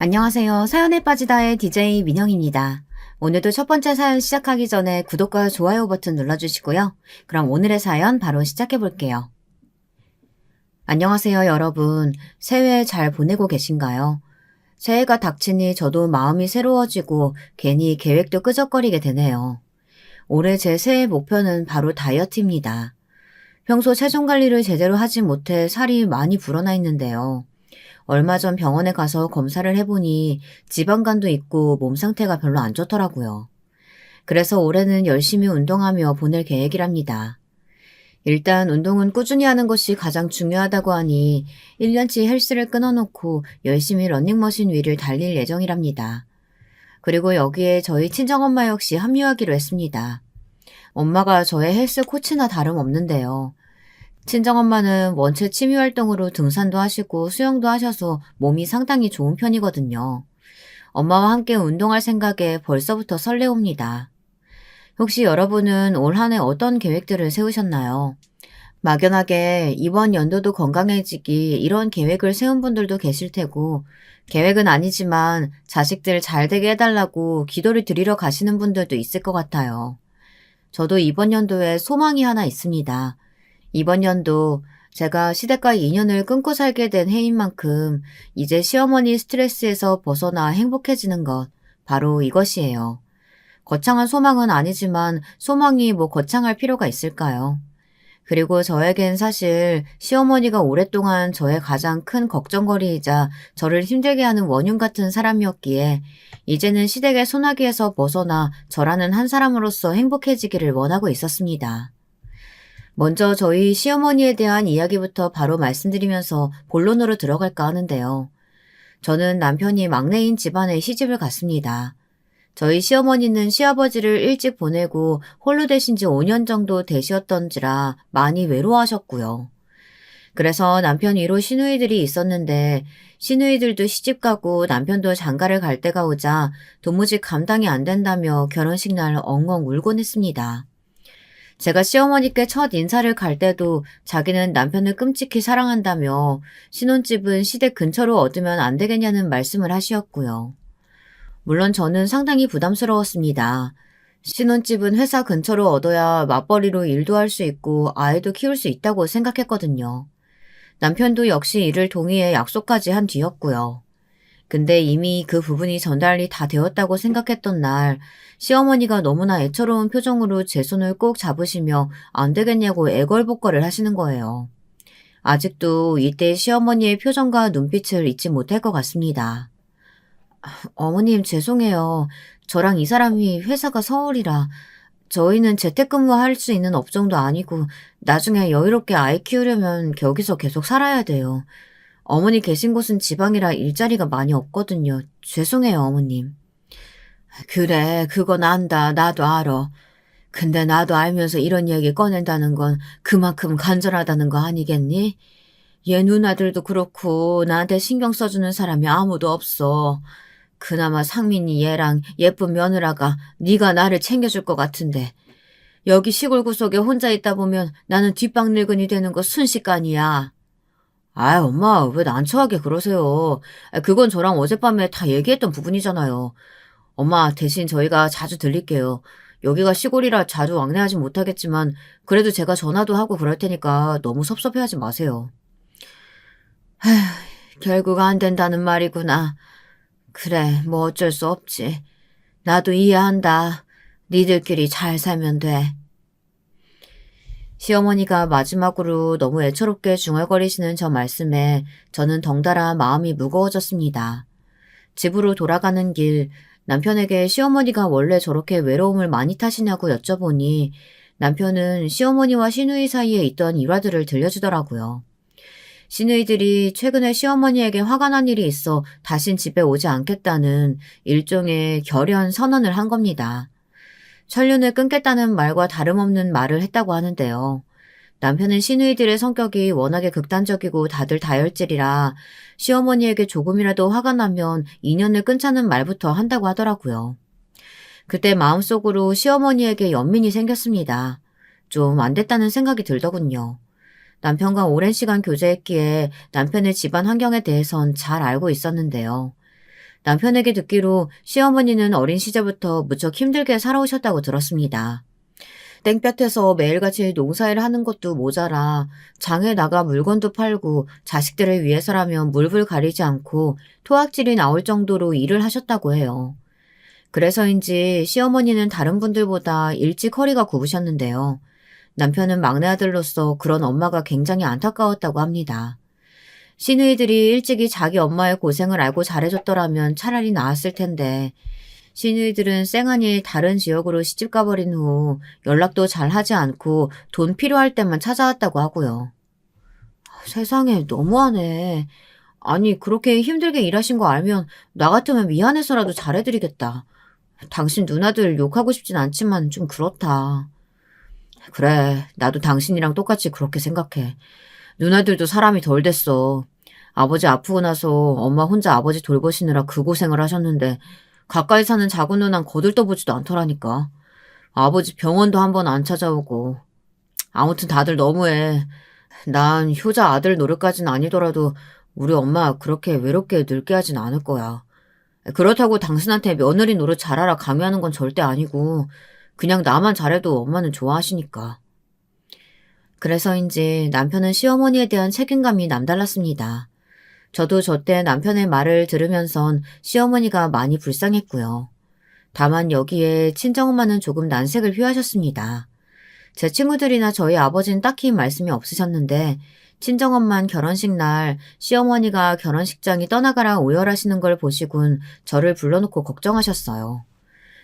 안녕하세요. 사연에 빠지다의 DJ 민영입니다. 오늘도 첫 번째 사연 시작하기 전에 구독과 좋아요 버튼 눌러주시고요. 그럼 오늘의 사연 바로 시작해 볼게요. 안녕하세요, 여러분. 새해 잘 보내고 계신가요? 새해가 닥치니 저도 마음이 새로워지고 괜히 계획도 끄적거리게 되네요. 올해 제 새해 목표는 바로 다이어트입니다. 평소 체중 관리를 제대로 하지 못해 살이 많이 불어나 있는데요. 얼마 전 병원에 가서 검사를 해보니 지방간도 있고 몸 상태가 별로 안 좋더라고요. 그래서 올해는 열심히 운동하며 보낼 계획이랍니다. 일단 운동은 꾸준히 하는 것이 가장 중요하다고 하니 1년치 헬스를 끊어놓고 열심히 러닝머신 위를 달릴 예정이랍니다. 그리고 여기에 저희 친정엄마 역시 합류하기로 했습니다. 엄마가 저의 헬스 코치나 다름없는데요. 친정엄마는 원체 취미활동으로 등산도 하시고 수영도 하셔서 몸이 상당히 좋은 편이거든요. 엄마와 함께 운동할 생각에 벌써부터 설레옵니다. 혹시 여러분은 올 한 해 어떤 계획들을 세우셨나요? 막연하게 이번 연도도 건강해지기 이런 계획을 세운 분들도 계실 테고, 계획은 아니지만 자식들 잘 되게 해달라고 기도를 드리러 가시는 분들도 있을 것 같아요. 저도 이번 연도에 소망이 하나 있습니다. 이번 연도 제가 시댁과 인연을 끊고 살게 된 해인 만큼 이제 시어머니 스트레스에서 벗어나 행복해지는 것, 바로 이것이에요. 거창한 소망은 아니지만 소망이 뭐 거창할 필요가 있을까요? 그리고 저에겐 사실 시어머니가 오랫동안 저의 가장 큰 걱정거리이자 저를 힘들게 하는 원흉 같은 사람이었기에 이제는 시댁의 소나기에서 벗어나 저라는 한 사람으로서 행복해지기를 원하고 있었습니다. 먼저 저희 시어머니에 대한 이야기부터 바로 말씀드리면서 본론으로 들어갈까 하는데요. 저는 남편이 막내인 집안에 시집을 갔습니다. 저희 시어머니는 시아버지를 일찍 보내고 홀로 되신 지 5년 정도 되셨던지라 많이 외로워하셨고요. 그래서 남편 위로 시누이들이 있었는데 시누이들도 시집가고 남편도 장가를 갈 때가 오자 도무지 감당이 안 된다며 결혼식 날 엉엉 울곤 했습니다. 제가 시어머니께 첫 인사를 갈 때도 자기는 남편을 끔찍히 사랑한다며 신혼집은 시댁 근처로 얻으면 안 되겠냐는 말씀을 하시었고요. 물론 저는 상당히 부담스러웠습니다. 신혼집은 회사 근처로 얻어야 맞벌이로 일도 할 수 있고 아이도 키울 수 있다고 생각했거든요. 남편도 역시 이를 동의해 약속까지 한 뒤였고요. 근데 이미 그 부분이 전달이 다 되었다고 생각했던 날, 시어머니가 너무나 애처로운 표정으로 제 손을 꼭 잡으시며 안 되겠냐고 애걸복걸을 하시는 거예요. 아직도 이때 시어머니의 표정과 눈빛을 잊지 못할 것 같습니다. 어머님 죄송해요. 저랑 이 사람이 회사가 서울이라 저희는 재택근무할 수 있는 업종도 아니고 나중에 여유롭게 아이 키우려면 여기서 계속 살아야 돼요. 어머니 계신 곳은 지방이라 일자리가 많이 없거든요. 죄송해요, 어머님. 그래, 그건 안다. 나도 알아. 근데 나도 알면서 이런 얘기 꺼낸다는 건 그만큼 간절하다는 거 아니겠니? 얘 누나들도 그렇고 나한테 신경 써주는 사람이 아무도 없어. 그나마 상민이 얘랑 예쁜 며느라가 네가 나를 챙겨줄 것 같은데 여기 시골 구석에 혼자 있다 보면 나는 뒷방 늙은이 되는 거 순식간이야. 아, 엄마, 왜 난처하게 그러세요? 그건 저랑 어젯밤에 다 얘기했던 부분이잖아요. 엄마, 대신 저희가 자주 들릴게요. 여기가 시골이라 자주 왕래하진 못하겠지만, 그래도 제가 전화도 하고 그럴 테니까 너무 섭섭해하지 마세요. 에휴, 결국 안 된다는 말이구나. 그래, 뭐 어쩔 수 없지. 나도 이해한다. 니들끼리 잘 살면 돼. 시어머니가 마지막으로 너무 애처롭게 중얼거리시는 저 말씀에 저는 덩달아 마음이 무거워졌습니다. 집으로 돌아가는 길, 남편에게 시어머니가 원래 저렇게 외로움을 많이 타시냐고 여쭤보니 남편은 시어머니와 시누이 사이에 있던 일화들을 들려주더라고요. 시누이들이 최근에 시어머니에게 화가 난 일이 있어 다신 집에 오지 않겠다는 일종의 결연 선언을 한 겁니다. 천륜을 끊겠다는 말과 다름없는 말을 했다고 하는데요. 남편은 시누이들의 성격이 워낙에 극단적이고 다들 다혈질이라 시어머니에게 조금이라도 화가 나면 인연을 끊자는 말부터 한다고 하더라고요. 그때 마음속으로 시어머니에게 연민이 생겼습니다. 좀 안 됐다는 생각이 들더군요. 남편과 오랜 시간 교제했기에 남편의 집안 환경에 대해선 잘 알고 있었는데요. 남편에게 듣기로 시어머니는 어린 시절부터 무척 힘들게 살아오셨다고 들었습니다. 땡볕에서 매일같이 농사일 하는 것도 모자라 장에 나가 물건도 팔고 자식들을 위해서라면 물불 가리지 않고 토악질이 나올 정도로 일을 하셨다고 해요. 그래서인지 시어머니는 다른 분들보다 일찍 허리가 굽으셨는데요. 남편은 막내 아들로서 그런 엄마가 굉장히 안타까웠다고 합니다. 시누이들이 일찍이 자기 엄마의 고생을 알고 잘해줬더라면 차라리 나았을 텐데 시누이들은 쌩하니 다른 지역으로 시집 가버린 후 연락도 잘 하지 않고 돈 필요할 때만 찾아왔다고 하고요. 세상에 너무하네. 아니 그렇게 힘들게 일하신 거 알면 나 같으면 미안해서라도 잘해드리겠다. 당신 누나들 욕하고 싶진 않지만 좀 그렇다. 그래, 나도 당신이랑 똑같이 그렇게 생각해. 누나들도 사람이 덜 됐어. 아버지 아프고 나서 엄마 혼자 아버지 돌보시느라 그 고생을 하셨는데 가까이 사는 작은 누나는 거들떠보지도 않더라니까. 아버지 병원도 한 번 안 찾아오고. 아무튼 다들 너무해. 난 효자 아들 노릇까지는 아니더라도 우리 엄마 그렇게 외롭게 늙게 하진 않을 거야. 그렇다고 당신한테 며느리 노릇 잘하라 강요하는 건 절대 아니고 그냥 나만 잘해도 엄마는 좋아하시니까. 그래서인지 남편은 시어머니에 대한 책임감이 남달랐습니다. 저도 저때 남편의 말을 들으면선 시어머니가 많이 불쌍했고요. 다만 여기에 친정엄마는 조금 난색을 표하셨습니다. 제 친구들이나 저희 아버지는 딱히 말씀이 없으셨는데 친정엄마는 결혼식 날 시어머니가 결혼식장이 떠나가라 오열하시는 걸 보시곤 저를 불러놓고 걱정하셨어요.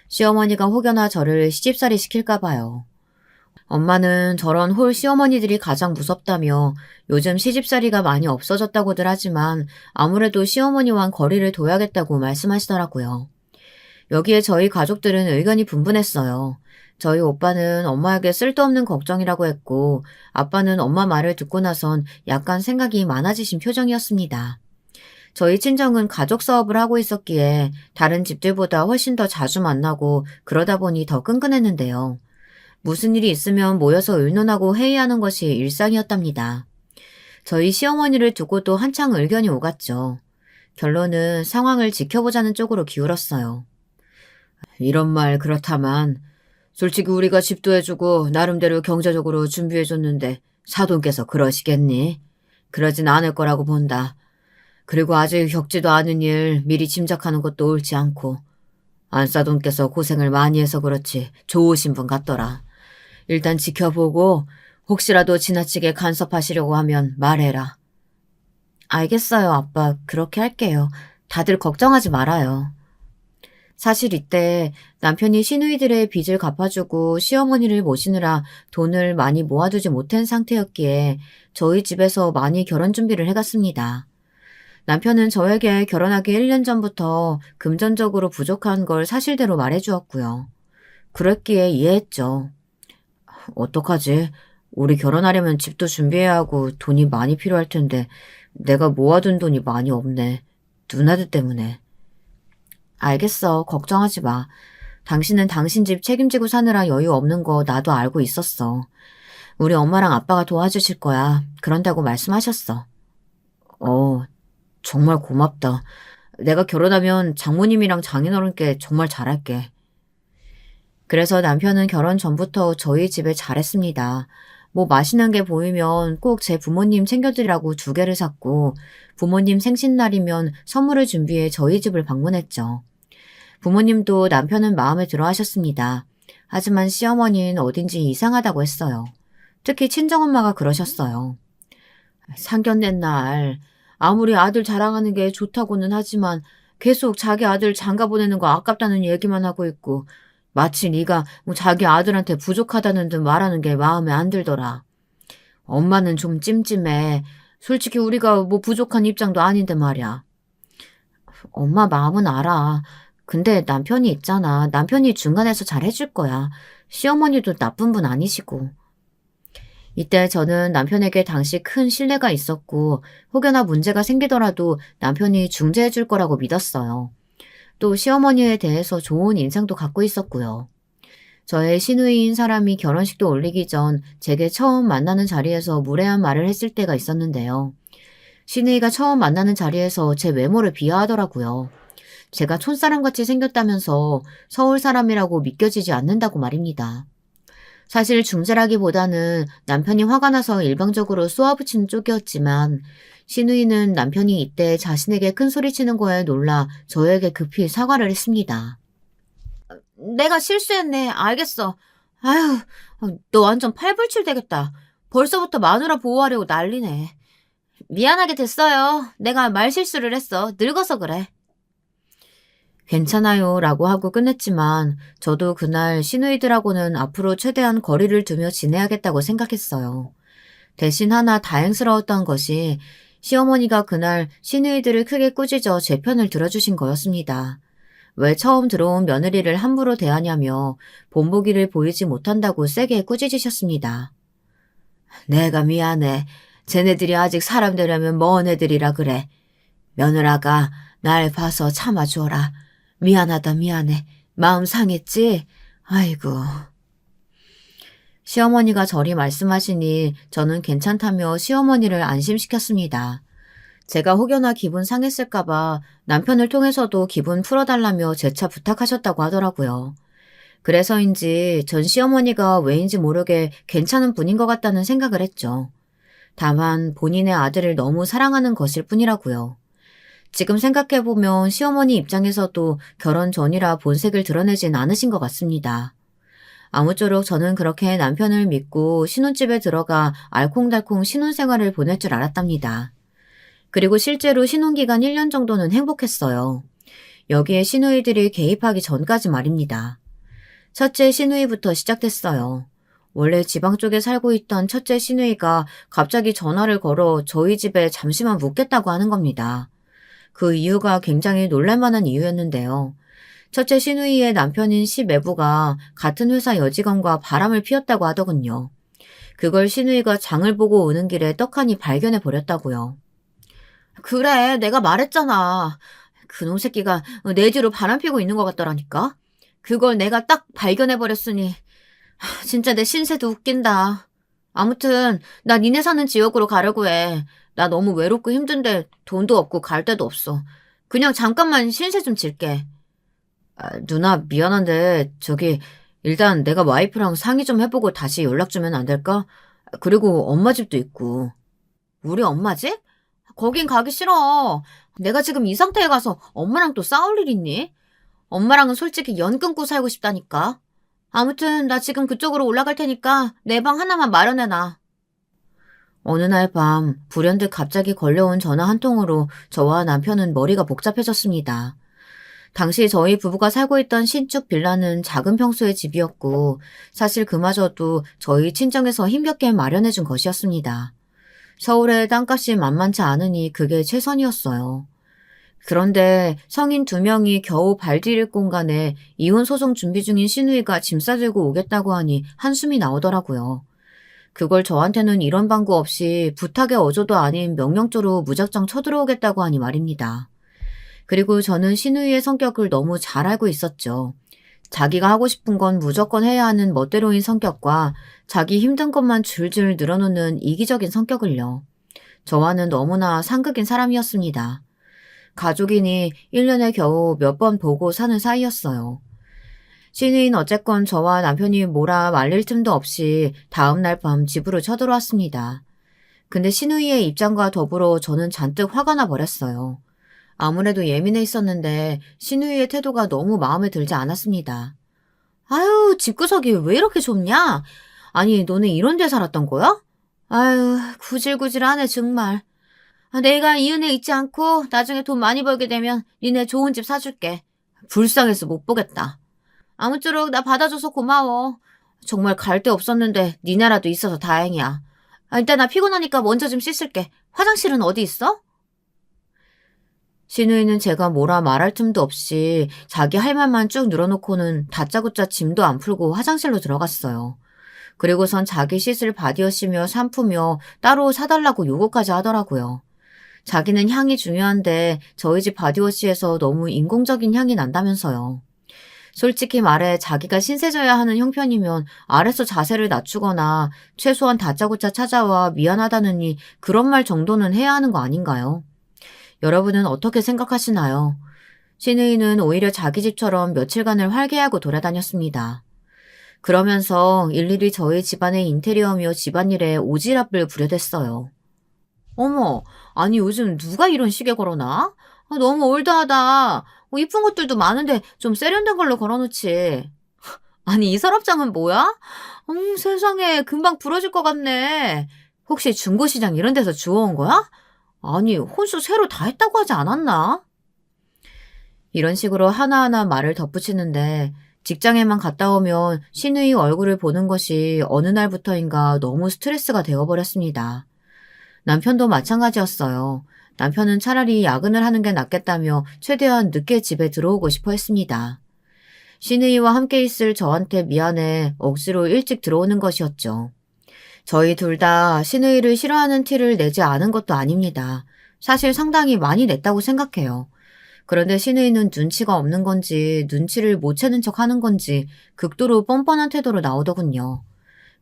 시어머니가 혹여나 저를 시집살이 시킬까 봐요. 엄마는 저런 홀 시어머니들이 가장 무섭다며 요즘 시집살이가 많이 없어졌다고들 하지만 아무래도 시어머니와는 거리를 둬야겠다고 말씀하시더라고요. 여기에 저희 가족들은 의견이 분분했어요. 저희 오빠는 엄마에게 쓸데없는 걱정이라고 했고 아빠는 엄마 말을 듣고 나선 약간 생각이 많아지신 표정이었습니다. 저희 친정은 가족 사업을 하고 있었기에 다른 집들보다 훨씬 더 자주 만나고 그러다 보니 더 끈끈했는데요. 무슨 일이 있으면 모여서 의논하고 회의하는 것이 일상이었답니다. 저희 시어머니를 두고도 한창 의견이 오갔죠. 결론은 상황을 지켜보자는 쪽으로 기울었어요. 이런 말 그렇다만 솔직히 우리가 집도 해주고 나름대로 경제적으로 준비해줬는데 사돈께서 그러시겠니? 그러진 않을 거라고 본다. 그리고 아직 겪지도 않은 일 미리 짐작하는 것도 옳지 않고 안사돈께서 고생을 많이 해서 그렇지 좋으신 분 같더라. 일단 지켜보고 혹시라도 지나치게 간섭하시려고 하면 말해라. 알겠어요, 아빠. 그렇게 할게요. 다들 걱정하지 말아요. 사실 이때 남편이 시누이들의 빚을 갚아주고 시어머니를 모시느라 돈을 많이 모아두지 못한 상태였기에 저희 집에서 많이 결혼 준비를 해갔습니다. 남편은 저에게 결혼하기 1년 전부터 금전적으로 부족한 걸 사실대로 말해주었고요. 그랬기에 이해했죠. 어떡하지? 우리 결혼하려면 집도 준비해야 하고 돈이 많이 필요할 텐데 내가 모아둔 돈이 많이 없네. 누나들 때문에. 알겠어. 걱정하지 마. 당신은 당신 집 책임지고 사느라 여유 없는 거 나도 알고 있었어. 우리 엄마랑 아빠가 도와주실 거야. 그런다고 말씀하셨어. 정말 고맙다. 내가 결혼하면 장모님이랑 장인어른께 정말 잘할게. 그래서 남편은 결혼 전부터 저희 집에 잘했습니다. 뭐 맛있는 게 보이면 꼭 제 부모님 챙겨드리라고 2개를 샀고 부모님 생신날이면 선물을 준비해 저희 집을 방문했죠. 부모님도 남편은 마음에 들어 하셨습니다. 하지만 시어머니는 어딘지 이상하다고 했어요. 특히 친정엄마가 그러셨어요. 상견례 날 아무리 아들 자랑하는 게 좋다고는 하지만 계속 자기 아들 장가 보내는 거 아깝다는 얘기만 하고 있고 마치 네가 뭐 자기 아들한테 부족하다는 듯 말하는 게 마음에 안 들더라. 엄마는 좀 찜찜해. 솔직히 우리가 뭐 부족한 입장도 아닌데 말이야. 엄마 마음은 알아. 근데 남편이 있잖아. 남편이 중간에서 잘 해줄 거야. 시어머니도 나쁜 분 아니시고. 이때 저는 남편에게 당시 큰 신뢰가 있었고 혹여나 문제가 생기더라도 남편이 중재해 줄 거라고 믿었어요. 또 시어머니에 대해서 좋은 인상도 갖고 있었고요. 저의 시누이인 사람이 결혼식도 올리기 전 제게 처음 만나는 자리에서 무례한 말을 했을 때가 있었는데요. 시누이가 처음 만나는 자리에서 제 외모를 비하하더라고요. 제가 촌사람같이 생겼다면서 서울 사람이라고 믿겨지지 않는다고 말입니다. 사실 중재라기보다는 남편이 화가 나서 일방적으로 쏘아붙이는 쪽이었지만 시누이는 남편이 이때 자신에게 큰 소리치는 거에 놀라 저에게 급히 사과를 했습니다. 내가 실수했네. 알겠어. 아휴, 너 완전 팔불출 되겠다. 벌써부터 마누라 보호하려고 난리네. 미안하게 됐어요. 내가 말실수를 했어. 늙어서 그래. 괜찮아요 라고 하고 끝냈지만 저도 그날 시누이들하고는 앞으로 최대한 거리를 두며 지내야겠다고 생각했어요. 대신 하나 다행스러웠던 것이 시어머니가 그날 시누이들을 크게 꾸짖어 제 편을 들어주신 거였습니다. 왜 처음 들어온 며느리를 함부로 대하냐며 본보기를 보이지 못한다고 세게 꾸짖으셨습니다. 내가 미안해. 쟤네들이 아직 사람 되려면 먼 애들이라 그래. 며느라가 날 봐서 참아줘라. 미안하다 미안해. 마음 상했지? 아이고. 시어머니가 저리 말씀하시니 저는 괜찮다며 시어머니를 안심시켰습니다. 제가 혹여나 기분 상했을까봐 남편을 통해서도 기분 풀어달라며 재차 부탁하셨다고 하더라고요. 그래서인지 전 시어머니가 왜인지 모르게 괜찮은 분인 것 같다는 생각을 했죠. 다만 본인의 아들을 너무 사랑하는 것일 뿐이라고요. 지금 생각해보면 시어머니 입장에서도 결혼 전이라 본색을 드러내진 않으신 것 같습니다. 아무쪼록 저는 그렇게 남편을 믿고 신혼집에 들어가 알콩달콩 신혼생활을 보낼 줄 알았답니다. 그리고 실제로 신혼기간 1년 정도는 행복했어요. 여기에 시누이들이 개입하기 전까지 말입니다. 첫째 시누이부터 시작됐어요. 원래 지방 쪽에 살고 있던 첫째 시누이가 갑자기 전화를 걸어 저희 집에 잠시만 묵겠다고 하는 겁니다. 그 이유가 굉장히 놀랄만한 이유였는데요. 첫째 시누이의 남편인 시매부가 같은 회사 여직원과 바람을 피웠다고 하더군요. 그걸 시누이가 장을 보고 오는 길에 떡하니 발견해 버렸다고요. 그래, 내가 말했잖아. 그놈 새끼가 내 뒤로 바람 피고 있는 것 같더라니까. 그걸 내가 딱 발견해 버렸으니 진짜 내 신세도 웃긴다. 아무튼 나 니네 사는 지역으로 가려고 해. 나 너무 외롭고 힘든데 돈도 없고 갈 데도 없어. 그냥 잠깐만 신세 좀 질게. 누나 미안한데 저기 일단 내가 와이프랑 상의 좀 해보고 다시 연락 주면 안 될까? 그리고 엄마 집도 있고. 우리 엄마 집? 거긴 가기 싫어. 내가 지금 이 상태에 가서 엄마랑 또 싸울 일 있니? 엄마랑은 솔직히 연 끊고 살고 싶다니까. 아무튼 나 지금 그쪽으로 올라갈 테니까 내 방 하나만 마련해놔. 어느 날 밤 불현듯 갑자기 걸려온 전화 한 통으로 저와 남편은 머리가 복잡해졌습니다. 당시 저희 부부가 살고 있던 신축 빌라는 작은 평수의 집이었고 사실 그마저도 저희 친정에서 힘겹게 마련해준 것이었습니다. 서울의 땅값이 만만치 않으니 그게 최선이었어요. 그런데 성인 2명이 겨우 발 디딜 공간에 이혼 소송 준비 중인 시누이가 짐 싸들고 오겠다고 하니 한숨이 나오더라고요. 그걸 저한테는 이런 방구 없이 부탁의 어조도 아닌 명령조로 무작정 쳐들어오겠다고 하니 말입니다. 그리고 저는 시누이의 성격을 너무 잘 알고 있었죠. 자기가 하고 싶은 건 무조건 해야 하는 멋대로인 성격과 자기 힘든 것만 줄줄 늘어놓는 이기적인 성격을요. 저와는 너무나 상극인 사람이었습니다. 가족이니 1년에 겨우 몇 번 보고 사는 사이였어요. 시누이는 어쨌건 저와 남편이 뭐라 말릴 틈도 없이 다음날 밤 집으로 쳐들어왔습니다. 근데 시누이의 입장과 더불어 저는 잔뜩 화가 나 버렸어요. 아무래도 예민해 있었는데 시누이의 태도가 너무 마음에 들지 않았습니다. 아유, 집구석이 왜 이렇게 좁냐? 아니, 너네 이런 데 살았던 거야? 아유, 구질구질하네 정말. 내가 이 은혜 잊지 않고 나중에 돈 많이 벌게 되면 니네 좋은 집 사줄게. 불쌍해서 못 보겠다. 아무쪼록 나 받아줘서 고마워. 정말 갈 데 없었는데 니네라도 있어서 다행이야. 일단 나 피곤하니까 먼저 좀 씻을게. 화장실은 어디 있어? 시누이는 제가 뭐라 말할 틈도 없이 자기 할 말만 쭉 늘어놓고는 다짜고짜 짐도 안 풀고 화장실로 들어갔어요. 그리고선 자기 씻을 바디워시며 샴푸며 따로 사달라고 요구까지 하더라고요. 자기는 향이 중요한데 저희 집 바디워시에서 너무 인공적인 향이 난다면서요. 솔직히 말해 자기가 신세져야 하는 형편이면 아래서 자세를 낮추거나 최소한 다짜고짜 찾아와 미안하다느니 그런 말 정도는 해야 하는 거 아닌가요? 여러분은 어떻게 생각하시나요? 신우이는 오히려 자기 집처럼 며칠간을 활개하고 돌아다녔습니다. 그러면서 일일이 저희 집안의 인테리어며 집안일에 오지랖을 부려댔어요. 어머, 아니 요즘 누가 이런 시계 걸어놔? 너무 올드하다. 이쁜 것들도 많은데 좀 세련된 걸로 걸어놓지. 아니 이 서랍장은 뭐야? 세상에 금방 부러질 것 같네. 혹시 중고시장 이런 데서 주워온 거야? 아니 혼수 새로 다 했다고 하지 않았나? 이런 식으로 하나하나 말을 덧붙이는데 직장에만 갔다 오면 신우이 얼굴을 보는 것이 어느 날부터인가 너무 스트레스가 되어버렸습니다. 남편도 마찬가지였어요. 남편은 차라리 야근을 하는 게 낫겠다며 최대한 늦게 집에 들어오고 싶어 했습니다. 신우이와 함께 있을 저한테 미안해 억지로 일찍 들어오는 것이었죠. 저희 둘 다 신우이를 싫어하는 티를 내지 않은 것도 아닙니다. 사실 상당히 많이 냈다고 생각해요. 그런데 신우이는 눈치가 없는 건지 눈치를 못 채는 척 하는 건지 극도로 뻔뻔한 태도로 나오더군요.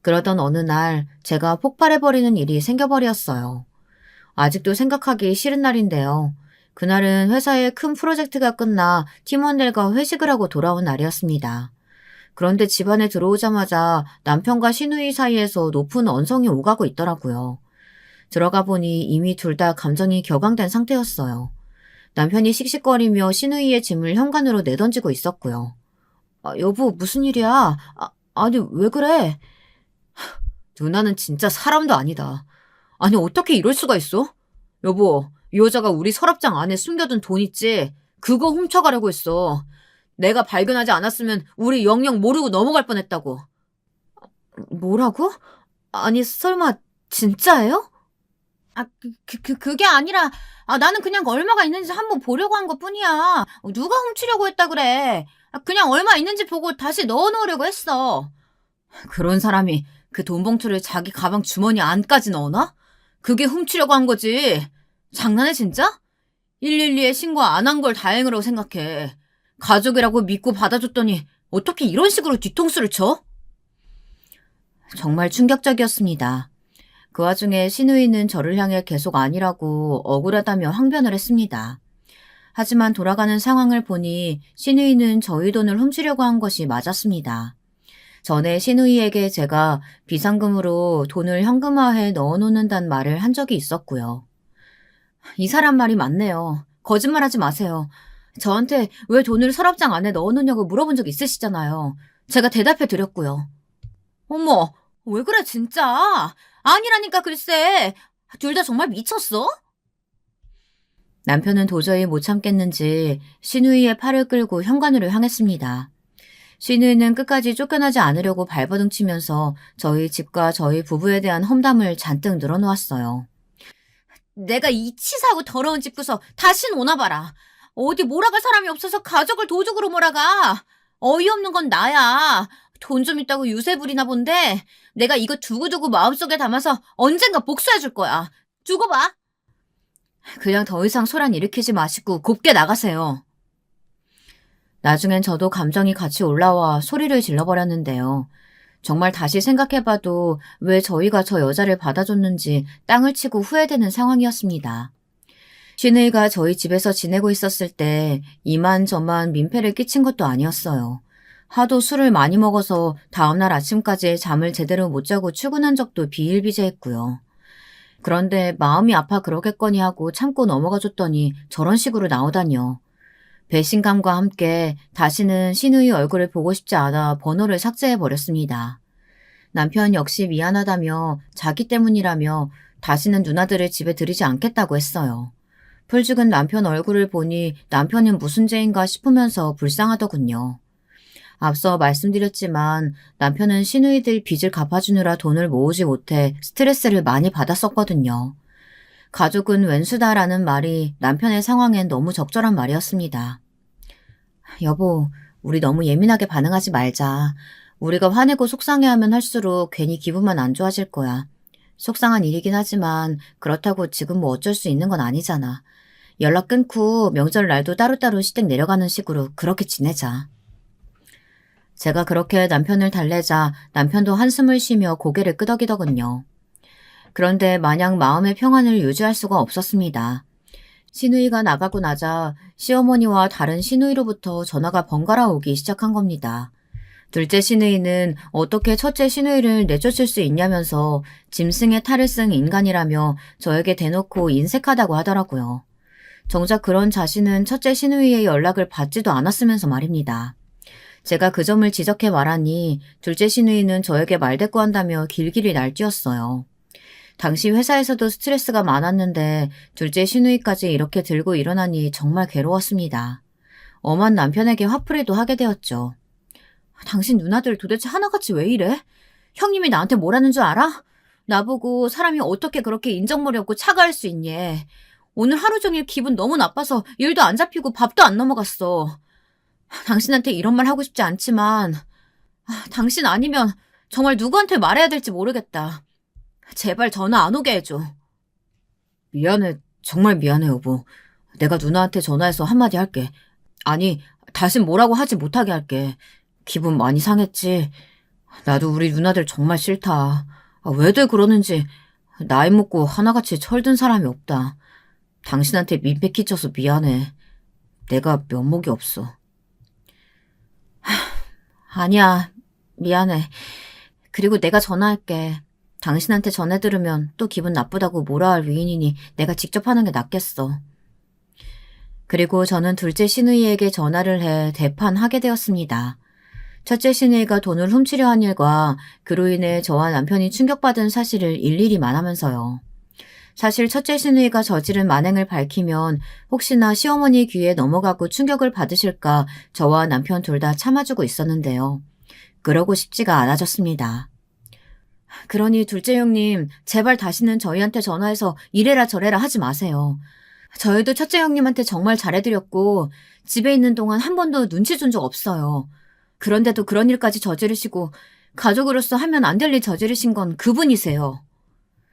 그러던 어느 날 제가 폭발해버리는 일이 생겨버렸어요. 아직도 생각하기 싫은 날인데요. 그날은 회사의 큰 프로젝트가 끝나 팀원들과 회식을 하고 돌아온 날이었습니다. 그런데 집안에 들어오자마자 남편과 시누이 사이에서 높은 언성이 오가고 있더라고요. 들어가 보니 이미 둘 다 감정이 격앙된 상태였어요. 남편이 씩씩거리며 시누이의 짐을 현관으로 내던지고 있었고요. 여보, 무슨 일이야? 아니, 왜 그래? 누나는 진짜 사람도 아니다. 아니, 어떻게 이럴 수가 있어? 여보, 이 여자가 우리 서랍장 안에 숨겨둔 돈 있지? 그거 훔쳐가려고 했어. 내가 발견하지 않았으면 우리 영영 모르고 넘어갈 뻔했다고. 뭐라고? 아니, 설마 진짜예요? 그게 아니라, 나는 그냥 얼마가 있는지 한번 보려고 한 것뿐이야. 누가 훔치려고 했다 그래. 그냥 얼마 있는지 보고 다시 넣어놓으려고 했어. 그런 사람이 그 돈 봉투를 자기 가방 주머니 안까지 넣어놔? 그게 훔치려고 한 거지. 장난해 진짜? 112에 신고 안 한 걸 다행으로 생각해. 가족이라고 믿고 받아줬더니 어떻게 이런 식으로 뒤통수를 쳐? 정말 충격적이었습니다. 그 와중에 시누이는 저를 향해 계속 아니라고 억울하다며 항변을 했습니다. 하지만 돌아가는 상황을 보니 시누이는 저희 돈을 훔치려고 한 것이 맞았습니다. 전에 시누이에게 제가 비상금으로 돈을 현금화해 넣어놓는다는 말을 한 적이 있었고요. 이 사람 말이 맞네요. 거짓말하지 마세요. 저한테 왜 돈을 서랍장 안에 넣어놓냐고 물어본 적 있으시잖아요. 제가 대답해 드렸고요. 어머, 왜 그래 진짜? 아니라니까 글쎄. 둘 다 정말 미쳤어? 남편은 도저히 못 참겠는지 시누이의 팔을 끌고 현관으로 향했습니다. 시누이는 끝까지 쫓겨나지 않으려고 발버둥 치면서 저희 집과 저희 부부에 대한 험담을 잔뜩 늘어놓았어요. 내가 이 치사하고 더러운 집 구석 다신 오나 봐라. 어디 몰아갈 사람이 없어서 가족을 도둑으로 몰아가. 어이없는 건 나야. 돈 좀 있다고 유세 부리나 본데 내가 이거 두고두고 마음속에 담아서 언젠가 복수해줄 거야. 두고 봐. 그냥 더 이상 소란 일으키지 마시고 곱게 나가세요. 나중엔 저도 감정이 같이 올라와 소리를 질러버렸는데요. 정말 다시 생각해봐도 왜 저희가 저 여자를 받아줬는지 땅을 치고 후회되는 상황이었습니다. 시누이가 저희 집에서 지내고 있었을 때 이만저만 민폐를 끼친 것도 아니었어요. 하도 술을 많이 먹어서 다음날 아침까지 잠을 제대로 못 자고 출근한 적도 비일비재했고요. 그런데 마음이 아파 그러겠거니 하고 참고 넘어가 줬더니 저런 식으로 나오다니요. 배신감과 함께 다시는 시누이 얼굴을 보고 싶지 않아 번호를 삭제해버렸습니다. 남편 역시 미안하다며 자기 때문이라며 다시는 누나들을 집에 들이지 않겠다고 했어요. 풀죽은 남편 얼굴을 보니 남편은 무슨 죄인가 싶으면서 불쌍하더군요. 앞서 말씀드렸지만 남편은 시누이들 빚을 갚아주느라 돈을 모으지 못해 스트레스를 많이 받았었거든요. 가족은 왼수다라는 말이 남편의 상황엔 너무 적절한 말이었습니다. 여보, 우리 너무 예민하게 반응하지 말자. 우리가 화내고 속상해하면 할수록 괜히 기분만 안 좋아질 거야. 속상한 일이긴 하지만 그렇다고 지금 뭐 어쩔 수 있는 건 아니잖아. 연락 끊고 명절 날도 따로따로 시댁 내려가는 식으로 그렇게 지내자. 제가 그렇게 남편을 달래자 남편도 한숨을 쉬며 고개를 끄덕이더군요. 그런데 마냥 마음의 평안을 유지할 수가 없었습니다. 시누이가 나가고 나자 시어머니와 다른 시누이로부터 전화가 번갈아 오기 시작한 겁니다. 둘째 시누이는 어떻게 첫째 시누이를 내쫓을 수 있냐면서 짐승의 탈을 쓴 인간이라며 저에게 대놓고 인색하다고 하더라고요. 정작 그런 자신은 첫째 시누이의 연락을 받지도 않았으면서 말입니다. 제가 그 점을 지적해 말하니 둘째 시누이는 저에게 말대꾸한다며 길길이 날뛰었어요. 당시 회사에서도 스트레스가 많았는데 둘째 시누이까지 이렇게 들고 일어나니 정말 괴로웠습니다. 엄한 남편에게 화풀이도 하게 되었죠. 당신 누나들 도대체 하나같이 왜 이래? 형님이 나한테 뭐라는 줄 알아? 나보고 사람이 어떻게 그렇게 인정머리 없고 차가울 수 있니? 오늘 하루 종일 기분 너무 나빠서 일도 안 잡히고 밥도 안 넘어갔어. 당신한테 이런 말 하고 싶지 않지만 당신 아니면 정말 누구한테 말해야 될지 모르겠다. 제발 전화 안 오게 해줘. 미안해. 정말 미안해, 여보. 내가 누나한테 전화해서 한마디 할게. 아니, 다신 뭐라고 하지 못하게 할게. 기분 많이 상했지. 나도 우리 누나들 정말 싫다. 왜들 그러는지 나이 먹고 하나같이 철든 사람이 없다. 당신한테 민폐 끼쳐서 미안해. 내가 면목이 없어. 아니야, 미안해. 그리고 내가 전화할게. 당신한테 전해 들으면 또 기분 나쁘다고 뭐라 할 위인이니 내가 직접 하는 게 낫겠어. 그리고 저는 둘째 시누이에게 전화를 해 대판하게 되었습니다. 첫째 시누이가 돈을 훔치려 한 일과 그로 인해 저와 남편이 충격받은 사실을 일일이 말하면서요. 사실 첫째 시누이가 저지른 만행을 밝히면 혹시나 시어머니 귀에 넘어가고 충격을 받으실까 저와 남편 둘 다 참아주고 있었는데요. 그러고 싶지가 않아졌습니다. 그러니 둘째 형님, 제발 다시는 저희한테 전화해서 이래라 저래라 하지 마세요. 저희도 첫째 형님한테 정말 잘해드렸고 집에 있는 동안 한 번도 눈치 준 적 없어요. 그런데도 그런 일까지 저지르시고 가족으로서 하면 안 될 일 저지르신 건 그분이세요.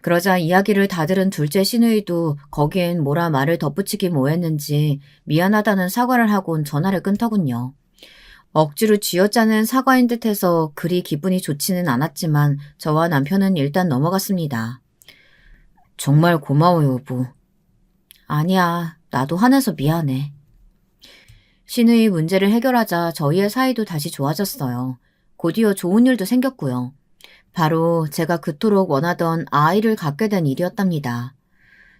그러자 이야기를 다 들은 둘째 시누이도 거기엔 뭐라 말을 덧붙이기 뭐했는지 미안하다는 사과를 하곤 전화를 끊더군요. 억지로 쥐어짜는 사과인 듯해서 그리 기분이 좋지는 않았지만 저와 남편은 일단 넘어갔습니다. 정말 고마워, 여보. 아니야, 나도 화내서 미안해. 시누이 문제를 해결하자 저희의 사이도 다시 좋아졌어요. 곧이어 좋은 일도 생겼고요. 바로 제가 그토록 원하던 아이를 갖게 된 일이었답니다.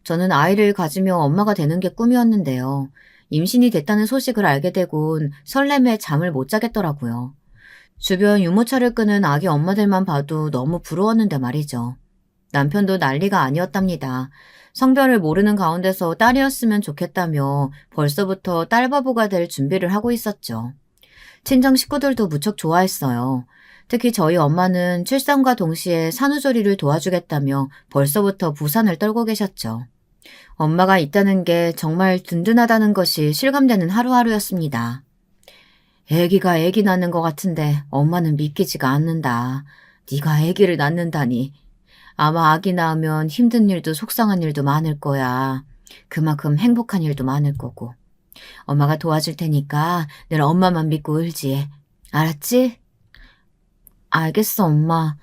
저는 아이를 가지며 엄마가 되는 게 꿈이었는데요. 임신이 됐다는 소식을 알게 되곤 설렘에 잠을 못 자겠더라고요. 주변 유모차를 끄는 아기 엄마들만 봐도 너무 부러웠는데 말이죠. 남편도 난리가 아니었답니다. 성별을 모르는 가운데서 딸이었으면 좋겠다며 벌써부터 딸바보가 될 준비를 하고 있었죠. 친정 식구들도 무척 좋아했어요. 특히 저희 엄마는 출산과 동시에 산후조리를 도와주겠다며 벌써부터 부산을 떨고 계셨죠. 엄마가 있다는 게 정말 든든하다는 것이 실감되는 하루하루였습니다. 애기가 애기 낳는 것 같은데 엄마는 믿기지가 않는다. 네가 애기를 낳는다니. 아마 아기 낳으면 힘든 일도 속상한 일도 많을 거야. 그만큼 행복한 일도 많을 거고. 엄마가 도와줄 테니까 늘 엄마만 믿고 의지해. 알았지? 알겠어, 엄마.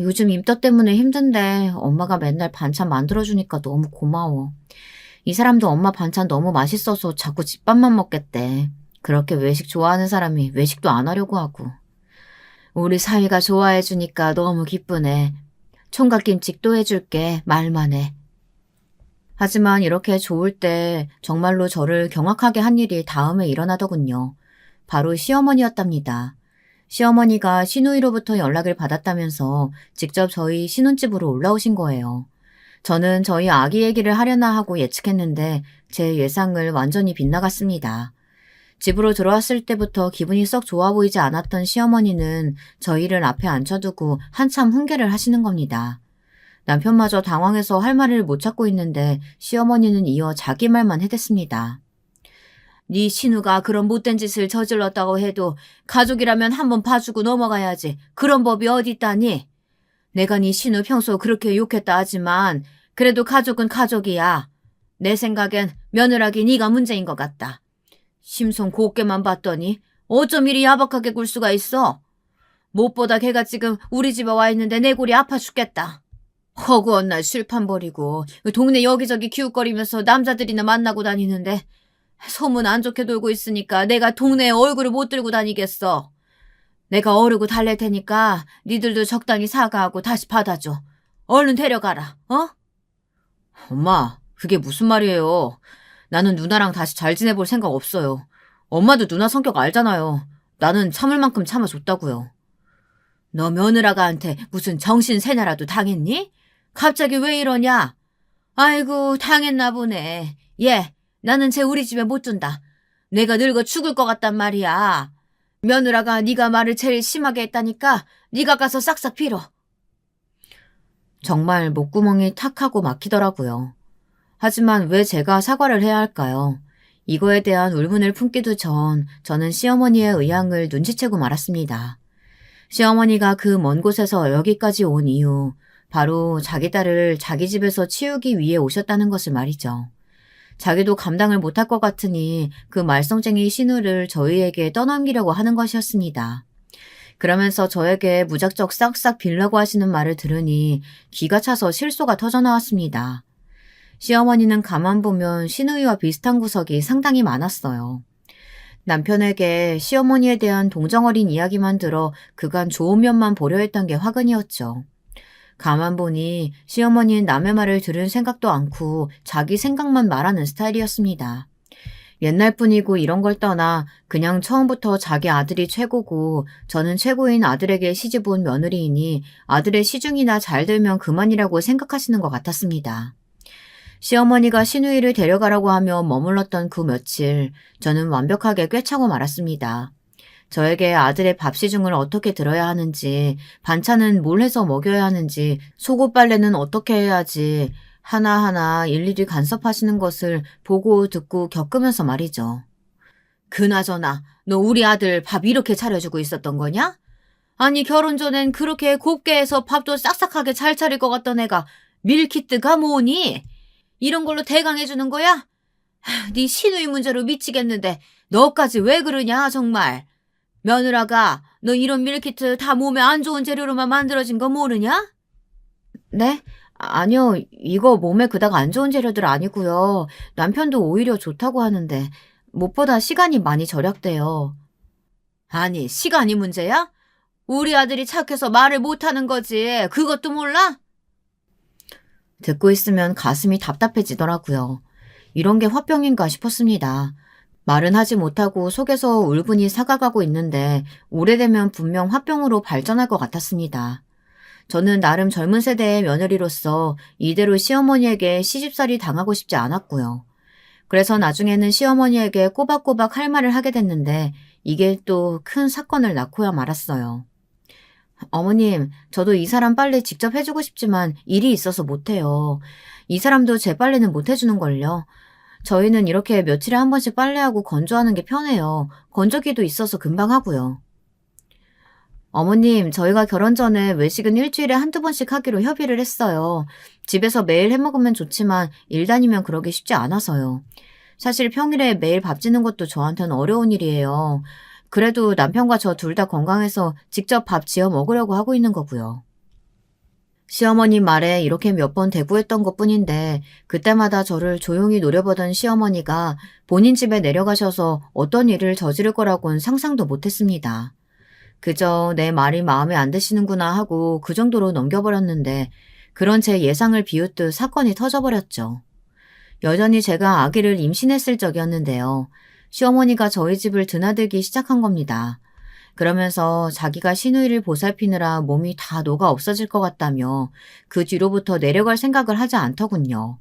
요즘 임떠 때문에 힘든데 엄마가 맨날 반찬 만들어주니까 너무 고마워. 이 사람도 엄마 반찬 너무 맛있어서 자꾸 집밥만 먹겠대. 그렇게 외식 좋아하는 사람이 외식도 안 하려고 하고. 우리 사위가 좋아해주니까 너무 기쁘네. 총각김치도 해줄게. 말만 해. 하지만 이렇게 좋을 때 정말로 저를 경악하게 한 일이 다음에 일어나더군요. 바로 시어머니였답니다. 시어머니가 시누이로부터 연락을 받았다면서 직접 저희 신혼집으로 올라오신 거예요. 저는 저희 아기 얘기를 하려나 하고 예측했는데 제 예상을 완전히 빗나갔습니다. 집으로 들어왔을 때부터 기분이 썩 좋아 보이지 않았던 시어머니는 저희를 앞에 앉혀두고 한참 훈계를 하시는 겁니다. 남편마저 당황해서 할 말을 못 찾고 있는데 시어머니는 이어 자기 말만 해댔습니다. 네 신우가 그런 못된 짓을 저질렀다고 해도 가족이라면 한번 봐주고 넘어가야지. 그런 법이 어디 있다니? 내가 네 신우 평소 그렇게 욕했다 하지만 그래도 가족은 가족이야. 내 생각엔 며느라기 네가 문제인 것 같다. 심송 곱게만 봤더니 어쩜 이리 야박하게 굴 수가 있어? 무엇보다 걔가 지금 우리 집에 와 있는데 내 골이 아파 죽겠다. 허구한 날 술판 버리고 동네 여기저기 기웃거리면서 남자들이나 만나고 다니는데 소문 안 좋게 돌고 있으니까 내가 동네에 얼굴을 못 들고 다니겠어. 내가 어르고 달랠 테니까 니들도 적당히 사과하고 다시 받아줘. 얼른 데려가라, 어? 엄마, 그게 무슨 말이에요. 나는 누나랑 다시 잘 지내볼 생각 없어요. 엄마도 누나 성격 알잖아요. 나는 참을 만큼 참아줬다고요. 너 며느라가한테 무슨 정신 세뇌라도 당했니? 갑자기 왜 이러냐? 아이고, 당했나 보네. 얘, 나는 쟤 우리 집에 못 둔다. 내가 늙어 죽을 것 같단 말이야. 며느라가 네가 말을 제일 심하게 했다니까 네가 가서 싹싹 빌어. 정말 목구멍이 탁 하고 막히더라고요. 하지만 왜 제가 사과를 해야 할까요? 이거에 대한 울분을 품기도 전 저는 시어머니의 의향을 눈치채고 말았습니다. 시어머니가 그 먼 곳에서 여기까지 온 이유, 바로 자기 딸을 자기 집에서 치우기 위해 오셨다는 것을 말이죠. 자기도 감당을 못할 것 같으니 그 말썽쟁이 신우를 저희에게 떠넘기려고 하는 것이었습니다. 그러면서 저에게 무작정 싹싹 빌라고 하시는 말을 들으니 기가 차서 실소가 터져나왔습니다. 시어머니는 가만 보면 시누이와 비슷한 구석이 상당히 많았어요. 남편에게 시어머니에 대한 동정어린 이야기만 들어 그간 좋은 면만 보려 했던 게 화근이었죠. 가만 보니 시어머니는 남의 말을 들을 생각도 않고 자기 생각만 말하는 스타일이었습니다. 옛날 뿐이고 이런 걸 떠나 그냥 처음부터 자기 아들이 최고고 저는 최고인 아들에게 시집 온 며느리이니 아들의 시중이나 잘 들면 그만이라고 생각하시는 것 같았습니다. 시어머니가 시누이를 데려가라고 하며 머물렀던 그 며칠 저는 완벽하게 꿰차고 말았습니다. 저에게 아들의 밥 시중을 어떻게 들어야 하는지, 반찬은 뭘 해서 먹여야 하는지, 속옷 빨래는 어떻게 해야지 하나하나 일일이 간섭하시는 것을 보고 듣고 겪으면서 말이죠. 그나저나 너 우리 아들 밥 이렇게 차려주고 있었던 거냐? 아니 결혼 전엔 그렇게 곱게 해서 밥도 싹싹하게 잘 차릴 것 같던 애가 밀키트가 뭐니? 이런 걸로 대강해주는 거야? 네 시누이 문제로 미치겠는데 너까지 왜 그러냐 정말. 며느라가 너 이런 밀키트 다 몸에 안 좋은 재료로만 만들어진 거 모르냐? 네? 아니요. 이거 몸에 그닥 안 좋은 재료들 아니고요. 남편도 오히려 좋다고 하는데 무엇보다 시간이 많이 절약돼요. 아니 시간이 문제야? 우리 아들이 착해서 말을 못하는 거지. 그것도 몰라? 듣고 있으면 가슴이 답답해지더라고요. 이런 게 화병인가 싶었습니다. 말은 하지 못하고 속에서 울분이 사가가고 있는데 오래되면 분명 화병으로 발전할 것 같았습니다. 저는 나름 젊은 세대의 며느리로서 이대로 시어머니에게 시집살이 당하고 싶지 않았고요. 그래서 나중에는 시어머니에게 꼬박꼬박 할 말을 하게 됐는데 이게 또 큰 사건을 낳고야 말았어요. 어머님, 저도 이 사람 빨래 직접 해주고 싶지만 일이 있어서 못해요. 이 사람도 제 빨래는 못 해주는걸요. 저희는 이렇게 며칠에 한 번씩 빨래하고 건조하는 게 편해요. 건조기도 있어서 금방 하고요. 어머님, 저희가 결혼 전에 외식은 일주일에 한두 번씩 하기로 협의를 했어요. 집에서 매일 해먹으면 좋지만 일 다니면 그러기 쉽지 않아서요. 사실 평일에 매일 밥 짓는 것도 저한테는 어려운 일이에요. 그래도 남편과 저 둘 다 건강해서 직접 밥 지어 먹으려고 하고 있는 거고요. 시어머니 말에 이렇게 몇 번 대꾸했던 것뿐인데 그때마다 저를 조용히 노려보던 시어머니가 본인 집에 내려가셔서 어떤 일을 저지를 거라고는 상상도 못했습니다. 그저 내 말이 마음에 안 드시는구나 하고 그 정도로 넘겨버렸는데 그런 제 예상을 비웃듯 사건이 터져버렸죠. 여전히 제가 아기를 임신했을 적이었는데요. 시어머니가 저희 집을 드나들기 시작한 겁니다. 그러면서 자기가 시누이를 보살피느라 몸이 다 녹아 없어질 것 같다며 그 뒤로부터 내려갈 생각을 하지 않더군요.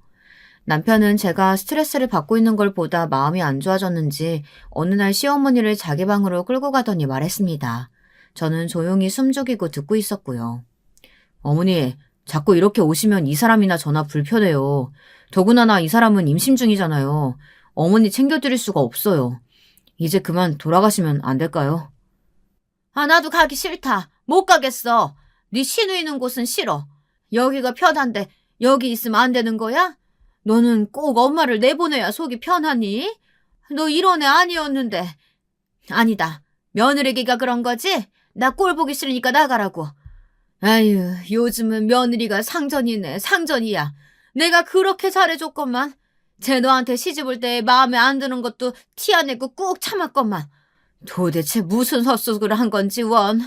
남편은 제가 스트레스를 받고 있는 걸 보다 마음이 안 좋아졌는지 어느 날 시어머니를 자기 방으로 끌고 가더니 말했습니다. 저는 조용히 숨죽이고 듣고 있었고요. 어머니, 자꾸 이렇게 오시면 이 사람이나 저나 불편해요. 더구나 이 사람은 임신 중이잖아요. 어머니 챙겨드릴 수가 없어요. 이제 그만 돌아가시면 안 될까요? 아, 나도 가기 싫다. 못 가겠어. 네 시누이 있는 곳은 싫어. 여기가 편한데 여기 있으면 안 되는 거야? 너는 꼭 엄마를 내보내야 속이 편하니? 너 이런 애 아니었는데. 아니다. 며느리기가 그런 거지? 나 꼴 보기 싫으니까 나가라고. 아유, 요즘은 며느리가 상전이네, 상전이야. 내가 그렇게 잘해줬건만. 쟤 너한테 시집올 때 마음에 안 드는 것도 티 안 내고 꾹 참았건만. 도대체 무슨 헛소리를 한 건지 원.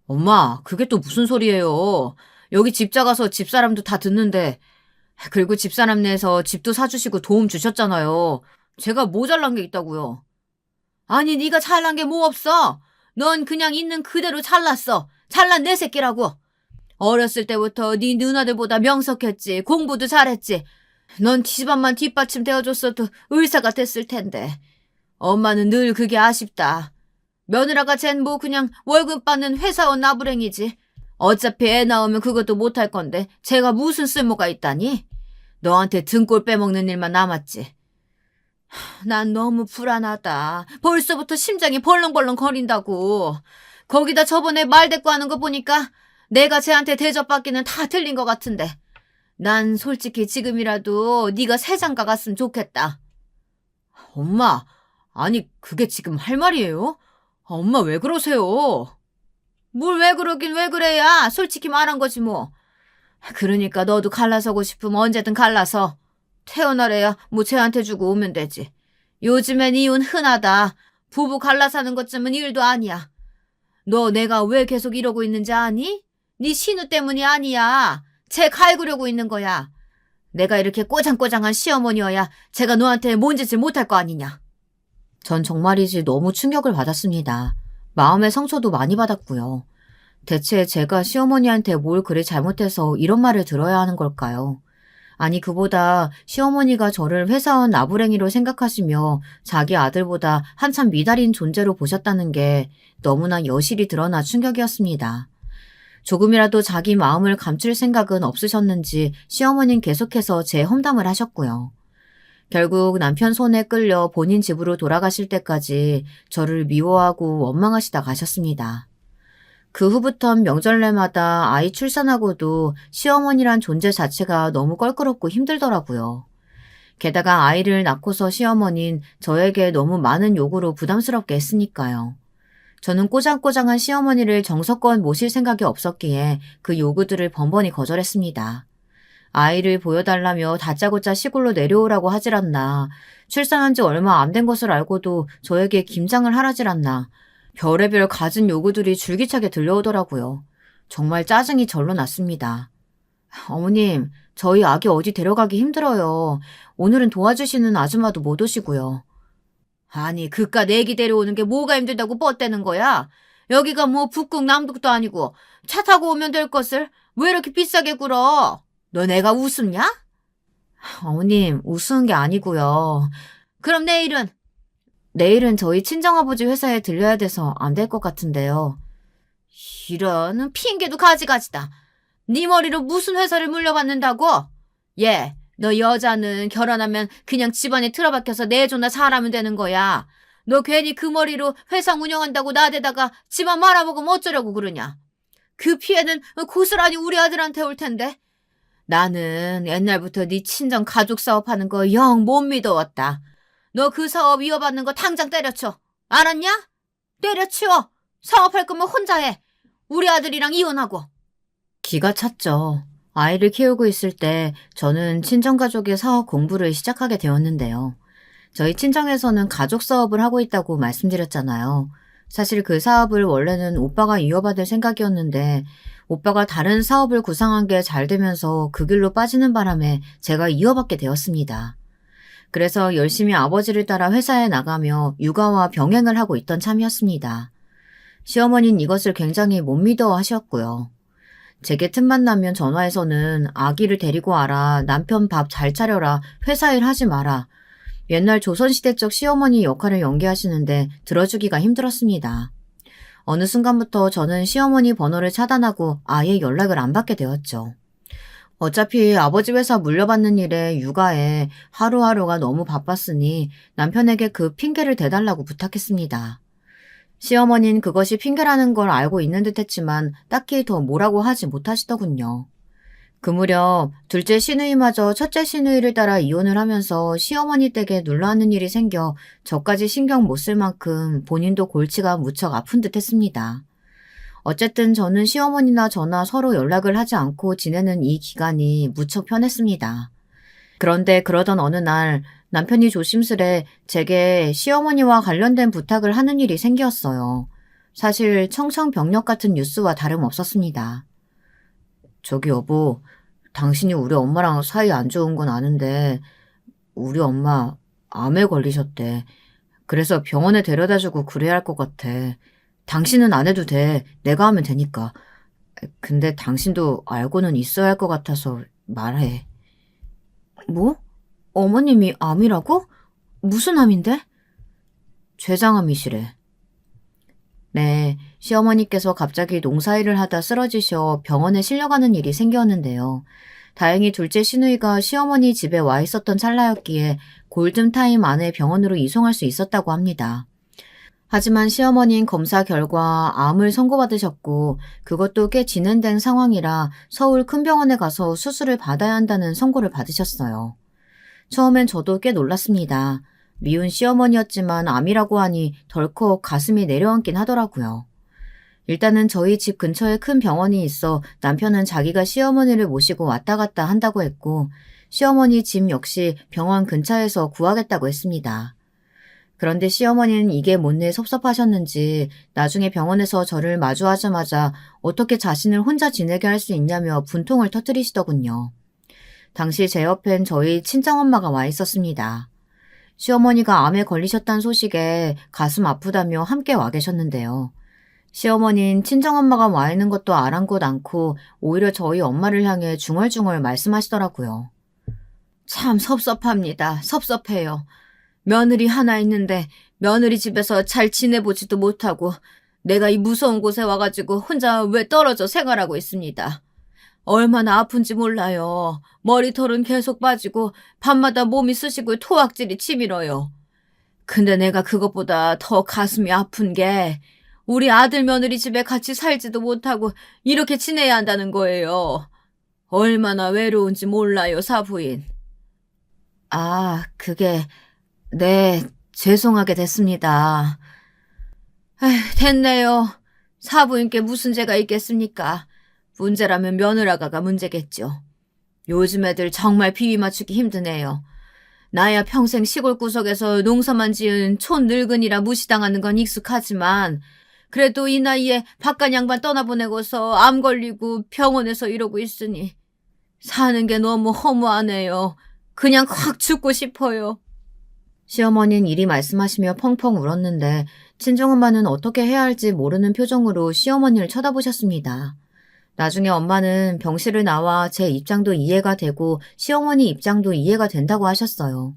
엄마, 그게 또 무슨 소리예요. 여기 집 작아서 집사람도 다 듣는데. 그리고 집사람 내에서 집도 사주시고 도움 주셨잖아요. 제가 모자란 게 있다고요. 아니, 네가 잘난 게 뭐 없어. 넌 그냥 있는 그대로 잘났어. 잘난 내 새끼라고. 어렸을 때부터 네 누나들보다 명석했지. 공부도 잘했지. 넌 집안만 뒷받침 되어줬어도 의사가 됐을 텐데. 엄마는 늘 그게 아쉽다. 며느라가 쟨 뭐 그냥 월급 받는 회사원 나부랭이지. 어차피 애 낳으면 그것도 못할 건데 제가 무슨 쓸모가 있다니? 너한테 등골 빼먹는 일만 남았지. 난 너무 불안하다. 벌써부터 심장이 벌렁벌렁 거린다고. 거기다 저번에 말대꾸 하는 거 보니까 내가 쟤한테 대접받기는 다 틀린 것 같은데. 난 솔직히 지금이라도 네가 새장가 갔으면 좋겠다. 엄마, 아니 그게 지금 할 말이에요? 엄마 왜 그러세요? 뭘 왜 그러긴 왜 그래야. 솔직히 말한 거지 뭐. 그러니까 너도 갈라서고 싶으면 언제든 갈라서. 태어나래야 뭐 쟤한테 주고 오면 되지. 요즘엔 이혼 흔하다. 부부 갈라사는 것쯤은 일도 아니야. 너 내가 왜 계속 이러고 있는지 아니? 네 신우 때문이 아니야. 쟤 갈구려고 있는 거야. 내가 이렇게 꼬장꼬장한 시어머니여야 제가 너한테 뭔 짓을 못할 거 아니냐. 전 정말이지 너무 충격을 받았습니다. 마음의 상처도 많이 받았고요. 대체 제가 시어머니한테 뭘 그리 잘못해서 이런 말을 들어야 하는 걸까요? 아니 그보다 시어머니가 저를 회사원 나부랭이로 생각하시며 자기 아들보다 한참 미달인 존재로 보셨다는 게 너무나 여실히 드러나 충격이었습니다. 조금이라도 자기 마음을 감출 생각은 없으셨는지 시어머니는 계속해서 제 험담을 하셨고요. 결국 남편 손에 끌려 본인 집으로 돌아가실 때까지 저를 미워하고 원망하시다 가셨습니다. 그 후부턴 명절날마다 아이 출산하고도 시어머니란 존재 자체가 너무 껄끄럽고 힘들더라고요. 게다가 아이를 낳고서 시어머니는 저에게 너무 많은 요구로 부담스럽게 했으니까요. 저는 꼬장꼬장한 시어머니를 정석권 모실 생각이 없었기에 그 요구들을 번번이 거절했습니다. 아이를 보여달라며 다짜고짜 시골로 내려오라고 하질 않나. 출산한 지 얼마 안 된 것을 알고도 저에게 김장을 하라질 않나. 별의별 갖은 요구들이 줄기차게 들려오더라고요. 정말 짜증이 절로 났습니다. 어머님, 저희 아기 어디 데려가기 힘들어요. 오늘은 도와주시는 아줌마도 못 오시고요. 아니, 그깟 애기 데려오는 게 뭐가 힘들다고 뻗대는 거야? 여기가 뭐 북극 남극도 아니고 차 타고 오면 될 것을 왜 이렇게 비싸게 굴어? 너 내가 우습냐? 어머님, 우스운 게 아니고요. 그럼 내일은 저희 친정아버지 회사에 들려야 돼서 안 될 것 같은데요. 이런 핑계도 가지가지다. 네 머리로 무슨 회사를 물려받는다고? 예, 너 여자는 결혼하면 그냥 집안에 틀어박혀서 내조나 잘하면 되는 거야. 너 괜히 그 머리로 회사 운영한다고 나대다가 집안 말아먹으면 어쩌려고 그러냐. 그 피해는 고스란히 우리 아들한테 올 텐데. 나는 옛날부터 네 친정 가족 사업하는 거 영 못 믿어왔다. 너 그 사업 이어받는 거 당장 때려쳐. 알았냐? 때려치워. 사업할 거면 혼자 해. 우리 아들이랑 이혼하고. 기가 찼죠. 아이를 키우고 있을 때 저는 친정가족의 사업 공부를 시작하게 되었는데요. 저희 친정에서는 가족 사업을 하고 있다고 말씀드렸잖아요. 사실 그 사업을 원래는 오빠가 이어받을 생각이었는데 오빠가 다른 사업을 구상한 게 잘 되면서 그 길로 빠지는 바람에 제가 이어받게 되었습니다. 그래서 열심히 아버지를 따라 회사에 나가며 육아와 병행을 하고 있던 참이었습니다. 시어머니는 이것을 굉장히 못 믿어 하셨고요. 제게 틈만 나면 전화해서는 아기를 데리고 와라, 남편 밥 잘 차려라, 회사 일 하지 마라. 옛날 조선시대적 시어머니 역할을 연기하시는데 들어주기가 힘들었습니다. 어느 순간부터 저는 시어머니 번호를 차단하고 아예 연락을 안 받게 되었죠. 어차피 아버지 회사 물려받는 일에 육아에 하루하루가 너무 바빴으니 남편에게 그 핑계를 대달라고 부탁했습니다. 시어머니는 그것이 핑계라는 걸 알고 있는 듯 했지만 딱히 더 뭐라고 하지 못하시더군요. 그 무렵 둘째 시누이마저 첫째 시누이를 따라 이혼을 하면서 시어머니 댁에 눌러앉는 일이 생겨 저까지 신경 못 쓸 만큼 본인도 골치가 무척 아픈 듯 했습니다. 어쨌든 저는 시어머니나 저나 서로 연락을 하지 않고 지내는 이 기간이 무척 편했습니다. 그런데 그러던 어느 날 남편이 조심스레 제게 시어머니와 관련된 부탁을 하는 일이 생겼어요. 사실 청천벽력 같은 뉴스와 다름없었습니다. 저기 여보, 당신이 우리 엄마랑 사이 안 좋은 건 아는데 우리 엄마 암에 걸리셨대. 그래서 병원에 데려다주고 그래야 할 것 같아. 당신은 안 해도 돼. 내가 하면 되니까. 근데 당신도 알고는 있어야 할 것 같아서 말해. 뭐? 어머님이 암이라고? 무슨 암인데? 췌장암이시래. 네, 시어머니께서 갑자기 농사일을 하다 쓰러지셔 병원에 실려가는 일이 생겼는데요. 다행히 둘째 시누이가 시어머니 집에 와 있었던 찰나였기에 골든타임 안에 병원으로 이송할 수 있었다고 합니다. 하지만 시어머니는 검사 결과 암을 선고받으셨고 그것도 꽤 진행된 상황이라 서울 큰 병원에 가서 수술을 받아야 한다는 선고를 받으셨어요. 처음엔 저도 꽤 놀랐습니다. 미운 시어머니였지만 암이라고 하니 덜컥 가슴이 내려앉긴 하더라고요. 일단은 저희 집 근처에 큰 병원이 있어 남편은 자기가 시어머니를 모시고 왔다 갔다 한다고 했고 시어머니 집 역시 병원 근처에서 구하겠다고 했습니다. 그런데 시어머니는 이게 뭔일 섭섭하셨는지 나중에 병원에서 저를 마주하자마자 어떻게 자신을 혼자 지내게 할 수 있냐며 분통을 터뜨리시더군요. 당시 제 옆엔 저희 친정엄마가 와 있었습니다. 시어머니가 암에 걸리셨다는 소식에 가슴 아프다며 함께 와 계셨는데요. 시어머니는 친정엄마가 와 있는 것도 아랑곳 않고 오히려 저희 엄마를 향해 중얼중얼 말씀하시더라고요. 참 섭섭합니다. 섭섭해요. 며느리 하나 있는데 며느리 집에서 잘 지내보지도 못하고 내가 이 무서운 곳에 와가지고 혼자 왜 떨어져 생활하고 있습니다. 얼마나 아픈지 몰라요. 머리털은 계속 빠지고 밤마다 몸이 쑤시고 토악질이 치밀어요. 근데 내가 그것보다 더 가슴이 아픈 게 우리 아들 며느리 집에 같이 살지도 못하고 이렇게 지내야 한다는 거예요. 얼마나 외로운지 몰라요, 사부인. 아, 네, 죄송하게 됐습니다. 에휴, 됐네요. 사부인께 무슨 죄가 있겠습니까? 문제라면 며느라가가 문제겠죠. 요즘 애들 정말 비위 맞추기 힘드네요. 나야 평생 시골 구석에서 농사만 지은 촌 늙은이라 무시당하는 건 익숙하지만 그래도 이 나이에 바깥 양반 떠나보내고서 암 걸리고 병원에서 이러고 있으니 사는 게 너무 허무하네요. 그냥 확 죽고 싶어요. 시어머니는 이리 말씀하시며 펑펑 울었는데 친정엄마는 어떻게 해야 할지 모르는 표정으로 시어머니를 쳐다보셨습니다. 나중에 엄마는 병실을 나와 제 입장도 이해가 되고 시어머니 입장도 이해가 된다고 하셨어요.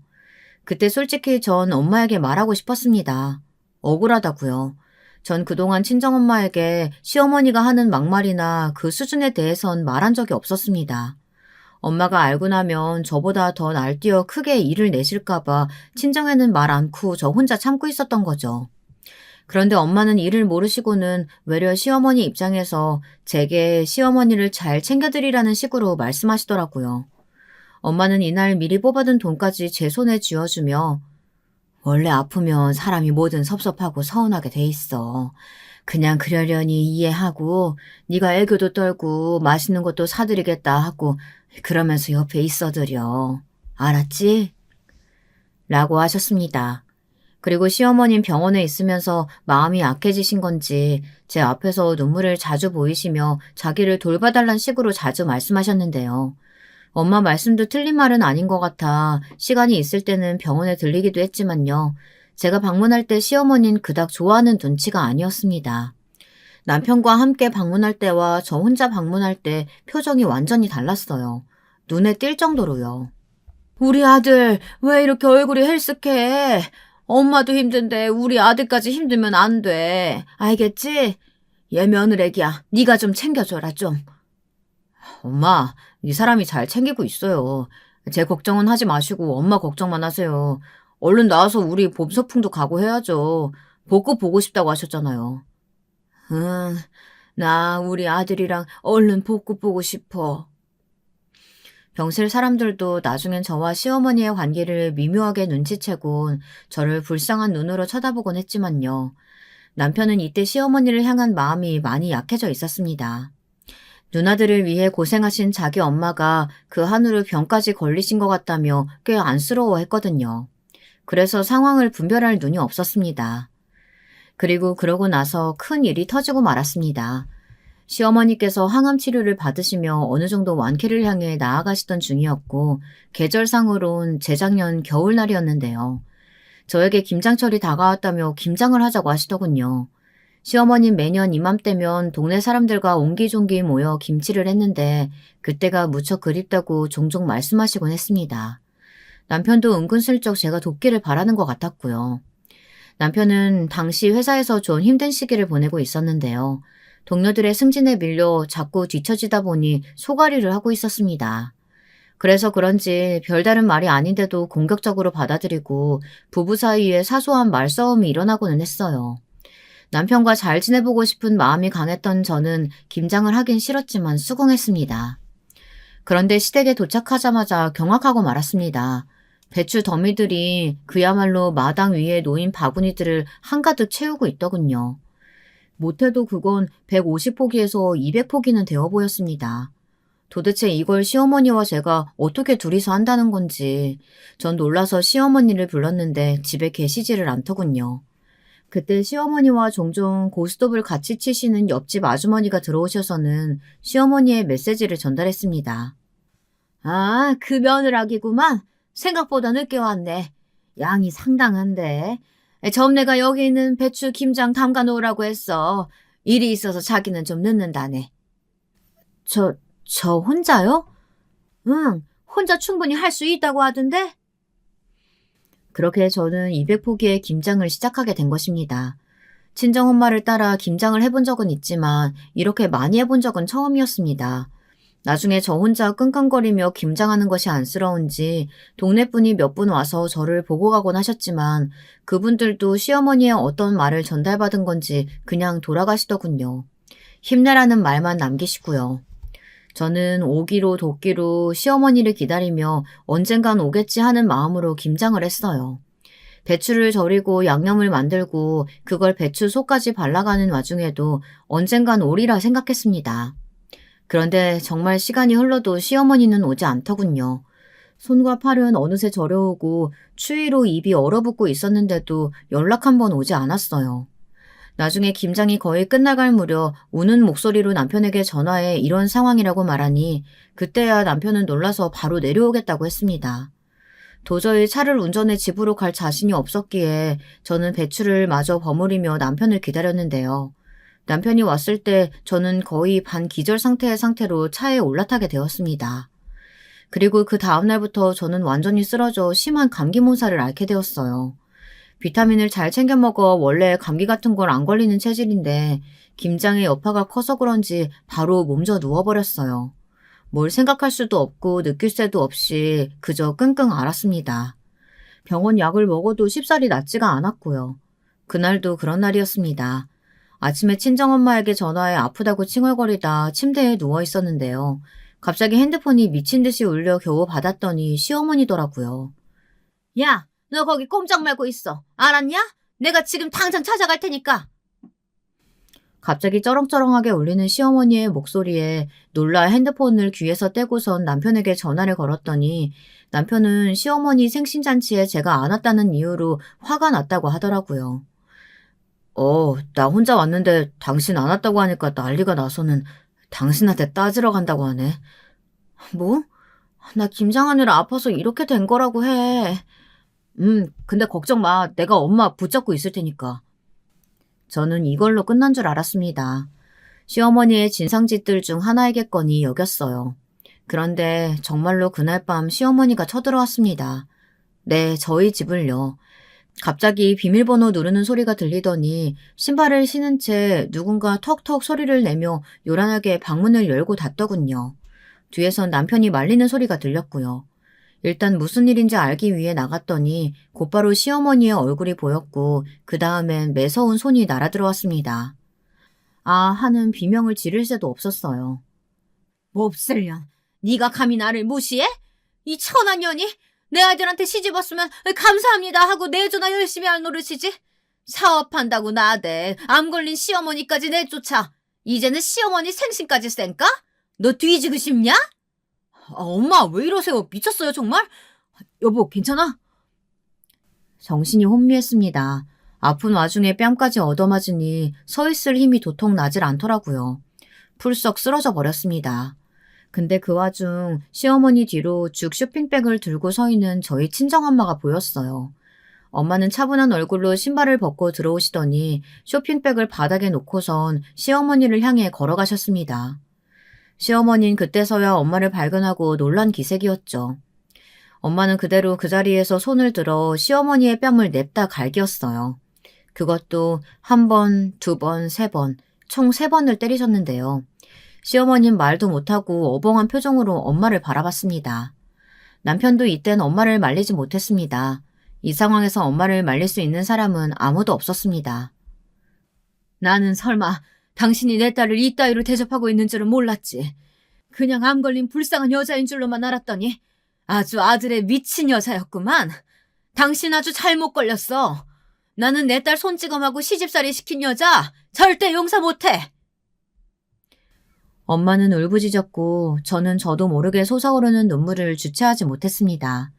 그때 솔직히 전 엄마에게 말하고 싶었습니다. 억울하다고요. 전 그동안 친정엄마에게 시어머니가 하는 막말이나 그 수준에 대해선 말한 적이 없었습니다. 엄마가 알고 나면 저보다 더 날뛰어 크게 일을 내실까봐 친정에는 말 않고 저 혼자 참고 있었던 거죠. 그런데 엄마는 이를 모르시고는 외려 시어머니 입장에서 제게 시어머니를 잘 챙겨드리라는 식으로 말씀하시더라고요. 엄마는 이날 미리 뽑아둔 돈까지 제 손에 쥐어주며 원래 아프면 사람이 뭐든 섭섭하고 서운하게 돼 있어. 그냥 그러려니 이해하고 네가 애교도 떨고 맛있는 것도 사드리겠다 하고 그러면서 옆에 있어드려. 알았지? 라고 하셨습니다. 그리고 시어머님 병원에 있으면서 마음이 약해지신 건지 제 앞에서 눈물을 자주 보이시며 자기를 돌봐달란 식으로 자주 말씀하셨는데요. 엄마 말씀도 틀린 말은 아닌 것 같아 시간이 있을 때는 병원에 들리기도 했지만요. 제가 방문할 때 시어머니는 그닥 좋아하는 눈치가 아니었습니다. 남편과 함께 방문할 때와 저 혼자 방문할 때 표정이 완전히 달랐어요. 눈에 띌 정도로요. 우리 아들 왜 이렇게 얼굴이 헬쓱해? 엄마도 힘든데 우리 아들까지 힘들면 안 돼. 알겠지? 얘 며느리야. 네가 좀 챙겨줘라 좀. 엄마, 이 사람이 잘 챙기고 있어요. 제 걱정은 하지 마시고 엄마 걱정만 하세요. 얼른 나와서 우리 봄소풍도 가고 해야죠. 벚꽃 보고 싶다고 하셨잖아요. 응, 나 우리 아들이랑 얼른 벚꽃 보고 싶어. 병실 사람들도 나중엔 저와 시어머니의 관계를 미묘하게 눈치채곤 저를 불쌍한 눈으로 쳐다보곤 했지만요. 남편은 이때 시어머니를 향한 마음이 많이 약해져 있었습니다. 누나들을 위해 고생하신 자기 엄마가 그 한우를 병까지 걸리신 것 같다며 꽤 안쓰러워했거든요. 그래서 상황을 분별할 눈이 없었습니다. 그리고 그러고 나서 큰 일이 터지고 말았습니다. 시어머니께서 항암 치료를 받으시며 어느 정도 완쾌를 향해 나아가시던 중이었고 계절상으론 재작년 겨울날이었는데요. 저에게 김장철이 다가왔다며 김장을 하자고 하시더군요. 시어머님 매년 이맘때면 동네 사람들과 옹기종기 모여 김치를 했는데 그때가 무척 그립다고 종종 말씀하시곤 했습니다. 남편도 은근슬쩍 제가 돕기를 바라는 것 같았고요. 남편은 당시 회사에서 좀 힘든 시기를 보내고 있었는데요. 동료들의 승진에 밀려 자꾸 뒤처지다 보니 소가리를 하고 있었습니다. 그래서 그런지 별다른 말이 아닌데도 공격적으로 받아들이고 부부 사이에 사소한 말싸움이 일어나고는 했어요. 남편과 잘 지내보고 싶은 마음이 강했던 저는 김장을 하긴 싫었지만 수긍했습니다. 그런데 시댁에 도착하자마자 경악하고 말았습니다. 배추 더미들이 그야말로 마당 위에 놓인 바구니들을 한가득 채우고 있더군요. 못해도 그건 150포기에서 200포기는 되어 보였습니다. 도대체 이걸 시어머니와 제가 어떻게 둘이서 한다는 건지 전 놀라서 시어머니를 불렀는데 집에 계시지를 않더군요. 그때 시어머니와 종종 고스톱을 같이 치시는 옆집 아주머니가 들어오셔서는 시어머니의 메시지를 전달했습니다. 아, 그 며느라기구만. 생각보다 늦게 왔네. 양이 상당한데. 점내가 여기 있는 배추 김장 담가 놓으라고 했어. 일이 있어서 자기는 좀 늦는다네. 저 혼자요? 응, 혼자 충분히 할 수 있다고 하던데? 그렇게 저는 200포기의 김장을 시작하게 된 것입니다. 친정엄마를 따라 김장을 해본 적은 있지만 이렇게 많이 해본 적은 처음이었습니다. 나중에 저 혼자 끙끙거리며 김장하는 것이 안쓰러운지 동네 분이 몇 분 와서 저를 보고 가곤 하셨지만 그분들도 시어머니의 어떤 말을 전달받은 건지 그냥 돌아가시더군요. 힘내라는 말만 남기시고요. 저는 오기로 도끼로 시어머니를 기다리며 언젠간 오겠지 하는 마음으로 김장을 했어요. 배추를 절이고 양념을 만들고 그걸 배추 속까지 발라가는 와중에도 언젠간 오리라 생각했습니다. 그런데 정말 시간이 흘러도 시어머니는 오지 않더군요. 손과 팔은 어느새 저려오고 추위로 입이 얼어붙고 있었는데도 연락 한 번 오지 않았어요. 나중에 김장이 거의 끝나갈 무렵 우는 목소리로 남편에게 전화해 이런 상황이라고 말하니 그때야 남편은 놀라서 바로 내려오겠다고 했습니다. 도저히 차를 운전해 집으로 갈 자신이 없었기에 저는 배추를 마저 버무리며 남편을 기다렸는데요. 남편이 왔을 때 저는 거의 반기절 상태의 상태로 차에 올라타게 되었습니다. 그리고 그 다음날부터 저는 완전히 쓰러져 심한 감기 몸살을 앓게 되었어요. 비타민을 잘 챙겨 먹어 원래 감기 같은 걸 안 걸리는 체질인데 김장의 여파가 커서 그런지 바로 몸져 누워버렸어요. 뭘 생각할 수도 없고 느낄 새도 없이 그저 끙끙 앓았습니다. 병원 약을 먹어도 쉽사리 낫지가 않았고요. 그날도 그런 날이었습니다. 아침에 친정엄마에게 전화해 아프다고 칭얼거리다 침대에 누워 있었는데요. 갑자기 핸드폰이 미친 듯이 울려 겨우 받았더니 시어머니더라고요. 야, 너 거기 꼼짝 말고 있어. 알았냐? 내가 지금 당장 찾아갈 테니까. 갑자기 쩌렁쩌렁하게 울리는 시어머니의 목소리에 놀라 핸드폰을 귀에서 떼고선 남편에게 전화를 걸었더니 남편은 시어머니 생신잔치에 제가 안 왔다는 이유로 화가 났다고 하더라고요. 나 혼자 왔는데 당신 안 왔다고 하니까 난리가 나서는 당신한테 따지러 간다고 하네. 뭐? 나 김장하느라 아파서 이렇게 된 거라고 해. 근데 걱정 마. 내가 엄마 붙잡고 있을 테니까. 저는 이걸로 끝난 줄 알았습니다. 시어머니의 진상짓들 중 하나이겠거니 여겼어요. 그런데 정말로 그날 밤 시어머니가 쳐들어왔습니다. 네, 저희 집을요. 갑자기 비밀번호 누르는 소리가 들리더니 신발을 신은 채 누군가 턱턱 소리를 내며 요란하게 방문을 열고 닫더군요. 뒤에선 남편이 말리는 소리가 들렸고요. 일단 무슨 일인지 알기 위해 나갔더니 곧바로 시어머니의 얼굴이 보였고 그 다음엔 매서운 손이 날아들어왔습니다. 아 하는 비명을 지를 새도 없었어요. 몹쓸년, 네가 감히 나를 무시해? 이 천한 년이? 내 아들한테 시집 왔으면 감사합니다 하고 내 전화 열심히 할 노릇이지. 사업한다고 나대. 암 걸린 시어머니까지 내쫓아. 이제는 시어머니 생신까지 쌩까? 너 뒤지고 싶냐? 엄마 왜 이러세요? 미쳤어요 정말? 여보 괜찮아? 정신이 혼미했습니다. 아픈 와중에 뺨까지 얻어맞으니 서 있을 힘이 도통 나질 않더라고요. 풀썩 쓰러져 버렸습니다. 근데 그 와중 시어머니 뒤로 죽 쇼핑백을 들고 서 있는 저희 친정엄마가 보였어요. 엄마는 차분한 얼굴로 신발을 벗고 들어오시더니 쇼핑백을 바닥에 놓고선 시어머니를 향해 걸어가셨습니다. 시어머니는 그때서야 엄마를 발견하고 놀란 기색이었죠. 엄마는 그대로 그 자리에서 손을 들어 시어머니의 뺨을 냅다 갈겼어요. 그것도 한 번, 두 번, 세 번, 총 3번을 때리셨는데요. 시어머니는 말도 못하고 어벙한 표정으로 엄마를 바라봤습니다. 남편도 이땐 엄마를 말리지 못했습니다. 이 상황에서 엄마를 말릴 수 있는 사람은 아무도 없었습니다. 나는 설마 당신이 내 딸을 이따위로 대접하고 있는 줄은 몰랐지. 그냥 암 걸린 불쌍한 여자인 줄로만 알았더니 아주 아들의 미친 여자였구만. 당신 아주 잘못 걸렸어. 나는 내 딸 손찌검하고 시집살이 시킨 여자 절대 용서 못해. 엄마는 울부짖었고 저도 모르게 솟아오르는 눈물을 주체하지 못했습니다.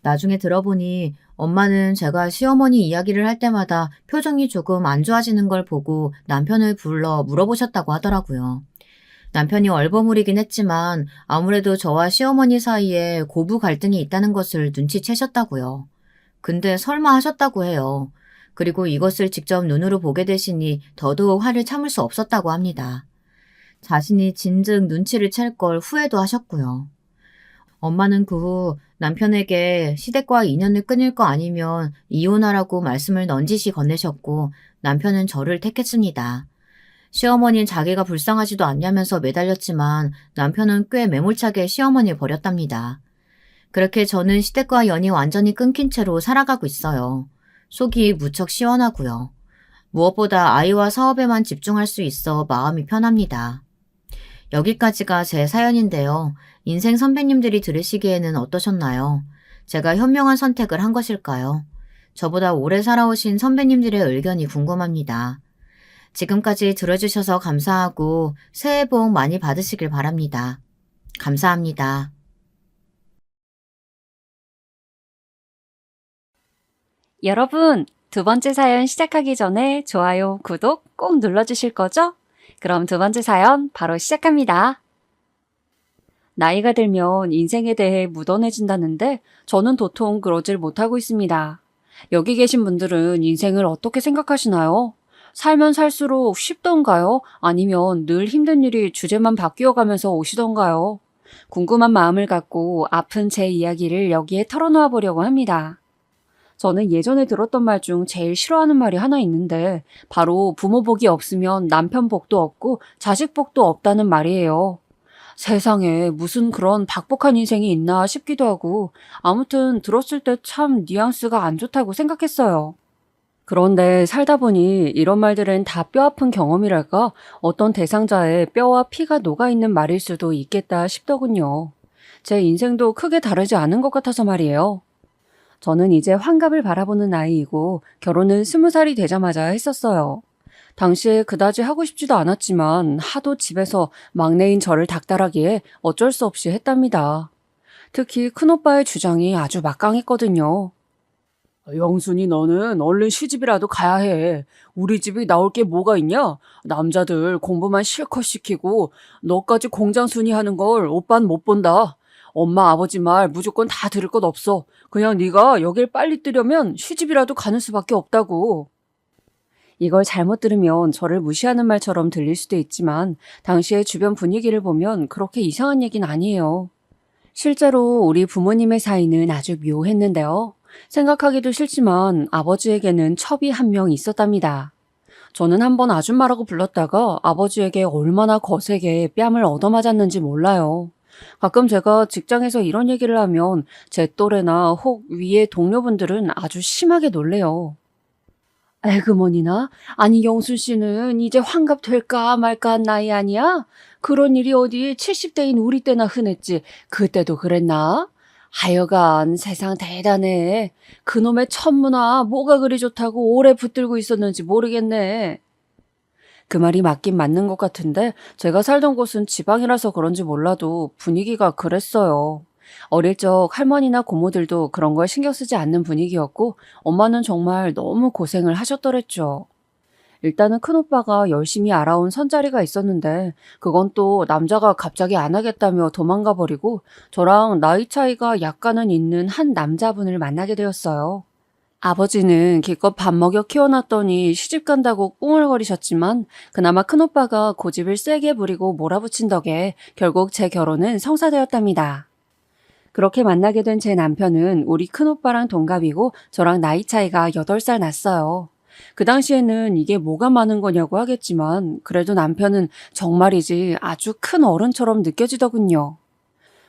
나중에 들어보니 엄마는 제가 시어머니 이야기를 할 때마다 표정이 조금 안 좋아지는 걸 보고 남편을 불러 물어보셨다고 하더라고요. 남편이 얼버무리긴 했지만 아무래도 저와 시어머니 사이에 고부 갈등이 있다는 것을 눈치채셨다고요. 근데 설마 하셨다고 해요. 그리고 이것을 직접 눈으로 보게 되시니 더더욱 화를 참을 수 없었다고 합니다. 자신이 진즉 눈치를 챌 걸 후회도 하셨고요. 엄마는 그 후 남편에게 시댁과 인연을 끊을 거 아니면 이혼하라고 말씀을 넌지시 건네셨고 남편은 저를 택했습니다. 시어머니는 자기가 불쌍하지도 않냐면서 매달렸지만 남편은 꽤 매몰차게 시어머니를 버렸답니다. 그렇게 저는 시댁과 연이 완전히 끊긴 채로 살아가고 있어요. 속이 무척 시원하고요. 무엇보다 아이와 사업에만 집중할 수 있어 마음이 편합니다. 여기까지가 제 사연인데요. 인생 선배님들이 들으시기에는 어떠셨나요? 제가 현명한 선택을 한 것일까요? 저보다 오래 살아오신 선배님들의 의견이 궁금합니다. 지금까지 들어주셔서 감사하고 새해 복 많이 받으시길 바랍니다. 감사합니다. 여러분, 두 번째 사연 시작하기 전에 좋아요, 구독 꼭 눌러주실 거죠? 그럼 두 번째 사연 바로 시작합니다. 나이가 들면 인생에 대해 묻어내진다는데 저는 도통 그러질 못하고 있습니다. 여기 계신 분들은 인생을 어떻게 생각하시나요? 살면 살수록 쉽던가요? 아니면 늘 힘든 일이 주제만 바뀌어가면서 오시던가요? 궁금한 마음을 갖고 아픈 제 이야기를 여기에 털어놓아 보려고 합니다. 저는 예전에 들었던 말 중 제일 싫어하는 말이 하나 있는데 바로 부모 복이 없으면 남편 복도 없고 자식 복도 없다는 말이에요. 세상에 무슨 그런 박복한 인생이 있나 싶기도 하고 아무튼 들었을 때 참 뉘앙스가 안 좋다고 생각했어요. 그런데 살다 보니 이런 말들은 다 뼈아픈 경험이랄까 어떤 대상자의 뼈와 피가 녹아있는 말일 수도 있겠다 싶더군요. 제 인생도 크게 다르지 않은 것 같아서 말이에요. 저는 이제 환갑을 바라보는 나이이고 결혼은 20살이 되자마자 했었어요. 당시에 그다지 하고 싶지도 않았지만 하도 집에서 막내인 저를 닥달하기에 어쩔 수 없이 했답니다. 특히 큰오빠의 주장이 아주 막강했거든요. 영순이 너는 얼른 시집이라도 가야 해. 우리 집이 나올 게 뭐가 있냐? 남자들 공부만 실컷 시키고 너까지 공장 순이하는 걸 오빤 못 본다. 엄마 아버지 말 무조건 다 들을 것 없어. 그냥 네가 여길 빨리 뜨려면 시집이라도 가는 수밖에 없다고. 이걸 잘못 들으면 저를 무시하는 말처럼 들릴 수도 있지만 당시의 주변 분위기를 보면 그렇게 이상한 얘기는 아니에요. 실제로 우리 부모님의 사이는 아주 묘했는데요. 생각하기도 싫지만 아버지에게는 첩이 한 명 있었답니다. 저는 한번 아줌마라고 불렀다가 아버지에게 얼마나 거세게 뺨을 얻어맞았는지 몰라요. 가끔 제가 직장에서 이런 얘기를 하면 제 또래나 혹 위의 동료분들은 아주 심하게 놀래요. 에그머니나? 아니 영순 씨는 이제 환갑 될까 말까 한 나이 아니야? 그런 일이 어디 70대인 우리 때나 흔했지. 그때도 그랬나? 하여간 세상 대단해. 그놈의 천문화 뭐가 그리 좋다고 오래 붙들고 있었는지 모르겠네. 그 말이 맞긴 맞는 것 같은데 제가 살던 곳은 지방이라서 그런지 몰라도 분위기가 그랬어요. 어릴 적 할머니나 고모들도 그런 걸 신경 쓰지 않는 분위기였고 엄마는 정말 너무 고생을 하셨더랬죠. 일단은 큰오빠가 열심히 알아온 선자리가 있었는데 그건 또 남자가 갑자기 안 하겠다며 도망가 버리고 저랑 나이 차이가 약간은 있는 한 남자분을 만나게 되었어요. 아버지는 기껏 밥 먹여 키워놨더니 시집 간다고 꿍얼거리셨지만 그나마 큰오빠가 고집을 세게 부리고 몰아붙인 덕에 결국 제 결혼은 성사되었답니다. 그렇게 만나게 된 제 남편은 우리 큰오빠랑 동갑이고 저랑 나이 차이가 8살 났어요. 그 당시에는 이게 뭐가 많은 거냐고 하겠지만 그래도 남편은 정말이지 아주 큰 어른처럼 느껴지더군요.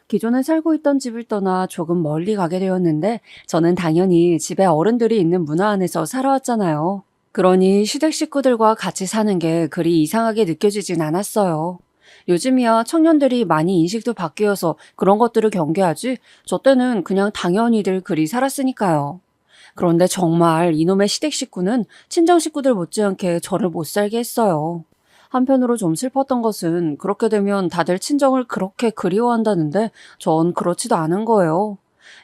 기존에 살고 있던 집을 떠나 조금 멀리 가게 되었는데 저는 당연히 집에 어른들이 있는 문화 안에서 살아왔잖아요. 그러니 시댁 식구들과 같이 사는 게 그리 이상하게 느껴지진 않았어요. 요즘이야 청년들이 많이 인식도 바뀌어서 그런 것들을 경계하지 저 때는 그냥 당연히들 그리 살았으니까요. 그런데 정말 이놈의 시댁 식구는 친정 식구들 못지않게 저를 못 살게 했어요. 한편으로 좀 슬펐던 것은 그렇게 되면 다들 친정을 그렇게 그리워한다는데 전 그렇지도 않은 거예요.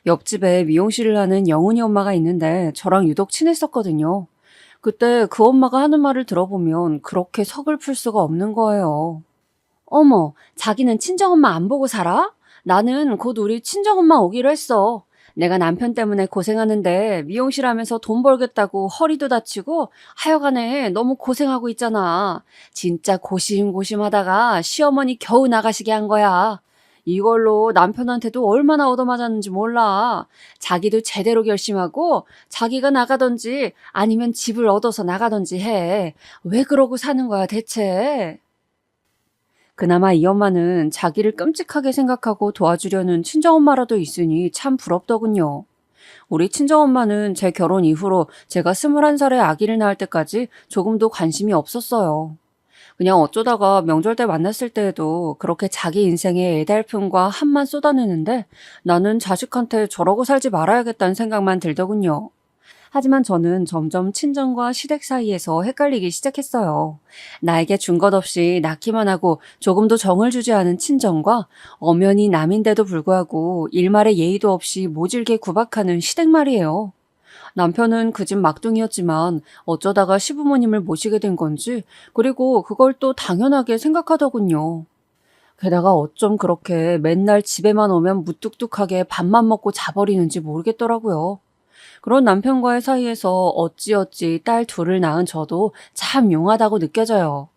옆집에 미용실을 하는 영훈이 엄마가 있는데 저랑 유독 친했었거든요. 그때 그 엄마가 하는 말을 들어보면 그렇게 서글플 수가 없는 거예요. 어머, 자기는 친정엄마 안 보고 살아? 나는 곧 우리 친정엄마 오기로 했어. 내가 남편 때문에 고생하는데 미용실 하면서 돈 벌겠다고 허리도 다치고 하여간에 너무 고생하고 있잖아. 진짜 고심고심하다가 시어머니 겨우 나가시게 한 거야. 이걸로 남편한테도 얼마나 얻어맞았는지 몰라. 자기도 제대로 결심하고 자기가 나가든지 아니면 집을 얻어서 나가든지 해. 왜 그러고 사는 거야 대체? 그나마 이 엄마는 자기를 끔찍하게 생각하고 도와주려는 친정엄마라도 있으니 참 부럽더군요. 우리 친정엄마는 제 결혼 이후로 제가 21살에 아기를 낳을 때까지 조금도 관심이 없었어요. 그냥 어쩌다가 명절 때 만났을 때에도 그렇게 자기 인생에 애달픔과 한만 쏟아내는데 나는 자식한테 저러고 살지 말아야겠다는 생각만 들더군요. 하지만 저는 점점 친정과 시댁 사이에서 헷갈리기 시작했어요. 나에게 준 것 없이 낳기만 하고 조금도 정을 주지 않은 친정과 엄연히 남인데도 불구하고 일말의 예의도 없이 모질게 구박하는 시댁 말이에요. 남편은 그 집 막둥이였지만 어쩌다가 시부모님을 모시게 된 건지 그리고 그걸 또 당연하게 생각하더군요. 게다가 어쩜 그렇게 맨날 집에만 오면 무뚝뚝하게 밥만 먹고 자버리는지 모르겠더라고요. 그런 남편과의 사이에서 어찌어찌 딸 둘을 낳은 저도 참 용하다고 느껴져요.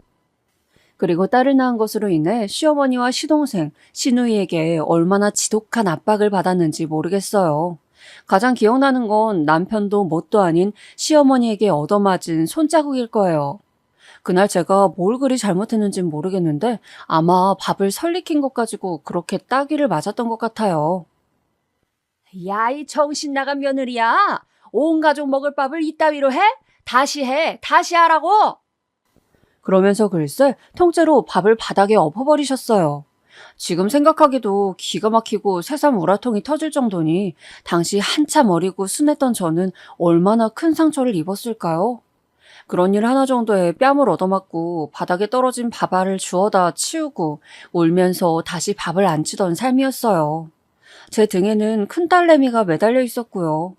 그리고 딸을 낳은 것으로 인해 시어머니와 시동생, 시누이에게 얼마나 지독한 압박을 받았는지 모르겠어요. 가장 기억나는 건 남편도 뭣도 아닌 시어머니에게 얻어맞은 손자국일 거예요. 그날 제가 뭘 그리 잘못했는진 모르겠는데 아마 밥을 설리킨 것 가지고 그렇게 따귀를 맞았던 것 같아요. 야, 이 정신 나간 며느리야. 온 가족 먹을 밥을 이따위로 해? 다시 해. 다시 하라고. 그러면서 글쎄 통째로 밥을 바닥에 엎어버리셨어요. 지금 생각하기도 기가 막히고 새삼 우라통이 터질 정도니 당시 한참 어리고 순했던 저는 얼마나 큰 상처를 입었을까요? 그런 일 하나 정도에 뺨을 얻어맞고 바닥에 떨어진 밥알을 주워다 치우고 울면서 다시 밥을 안 치던 삶이었어요. 제 등에는 큰 딸내미가 매달려 있었고요.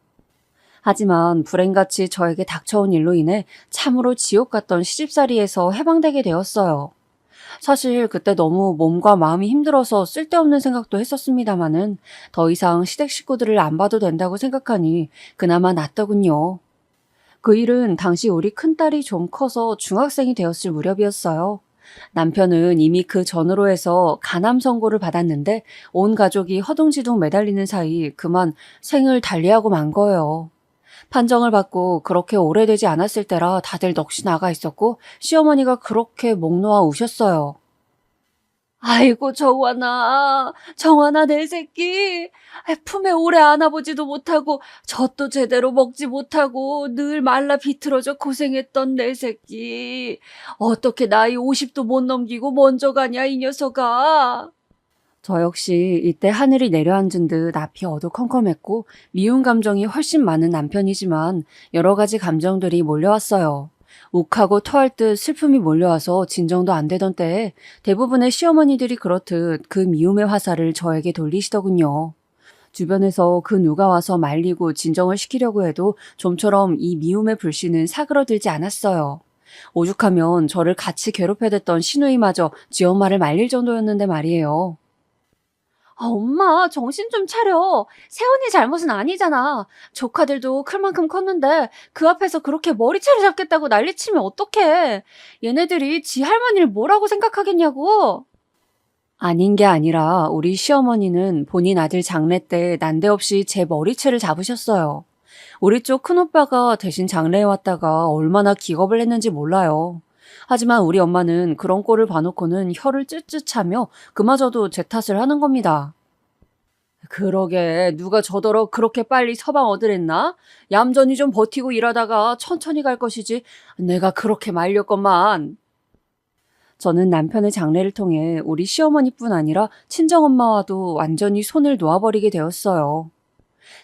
하지만 불행같이 저에게 닥쳐온 일로 인해 참으로 지옥 같던 시집살이에서 해방되게 되었어요. 사실 그때 너무 몸과 마음이 힘들어서 쓸데없는 생각도 했었습니다마는 더 이상 시댁 식구들을 안 봐도 된다고 생각하니 그나마 낫더군요. 그 일은 당시 우리 큰딸이 좀 커서 중학생이 되었을 무렵이었어요. 남편은 이미 그 전으로 해서 간암 선고를 받았는데 온 가족이 허둥지둥 매달리는 사이 그만 생을 달리하고 만 거예요. 판정을 받고 그렇게 오래되지 않았을 때라 다들 넋이 나가 있었고 시어머니가 그렇게 목 놓아 우셨어요. 아이고 정환아 내 새끼. 품에 오래 안아보지도 못하고 젖도 제대로 먹지 못하고 늘 말라 비틀어져 고생했던 내 새끼. 어떻게 나이 50도 못 넘기고 먼저 가냐 이 녀석아. 저 역시 이때 하늘이 내려앉은 듯 앞이 어두컴컴했고 미운 감정이 훨씬 많은 남편이지만 여러 가지 감정들이 몰려왔어요. 욱하고 토할 듯 슬픔이 몰려와서 진정도 안 되던 때에 대부분의 시어머니들이 그렇듯 그 미움의 화살을 저에게 돌리시더군요. 주변에서 그 누가 와서 말리고 진정을 시키려고 해도 좀처럼 이 미움의 불씨는 사그러들지 않았어요. 오죽하면 저를 같이 괴롭혀댔던 시누이마저 지 엄마를 말릴 정도였는데 말이에요. 아, 엄마, 정신 좀 차려. 세원이 잘못은 아니잖아. 조카들도 클 만큼 컸는데 그 앞에서 그렇게 머리채를 잡겠다고 난리치면 어떡해. 얘네들이 지 할머니를 뭐라고 생각하겠냐고. 아닌 게 아니라 우리 시어머니는 본인 아들 장례 때 난데없이 제 머리채를 잡으셨어요. 우리 쪽 큰오빠가 대신 장례에 왔다가 얼마나 기겁을 했는지 몰라요. 하지만 우리 엄마는 그런 꼴을 봐놓고는 혀를 쯧쯧 차며 그마저도 제 탓을 하는 겁니다. 그러게 누가 저더러 그렇게 빨리 서방 얻으랬나? 얌전히 좀 버티고 일하다가 천천히 갈 것이지 내가 그렇게 말렸건만. 저는 남편의 장례를 통해 우리 시어머니뿐 아니라 친정엄마와도 완전히 손을 놓아버리게 되었어요.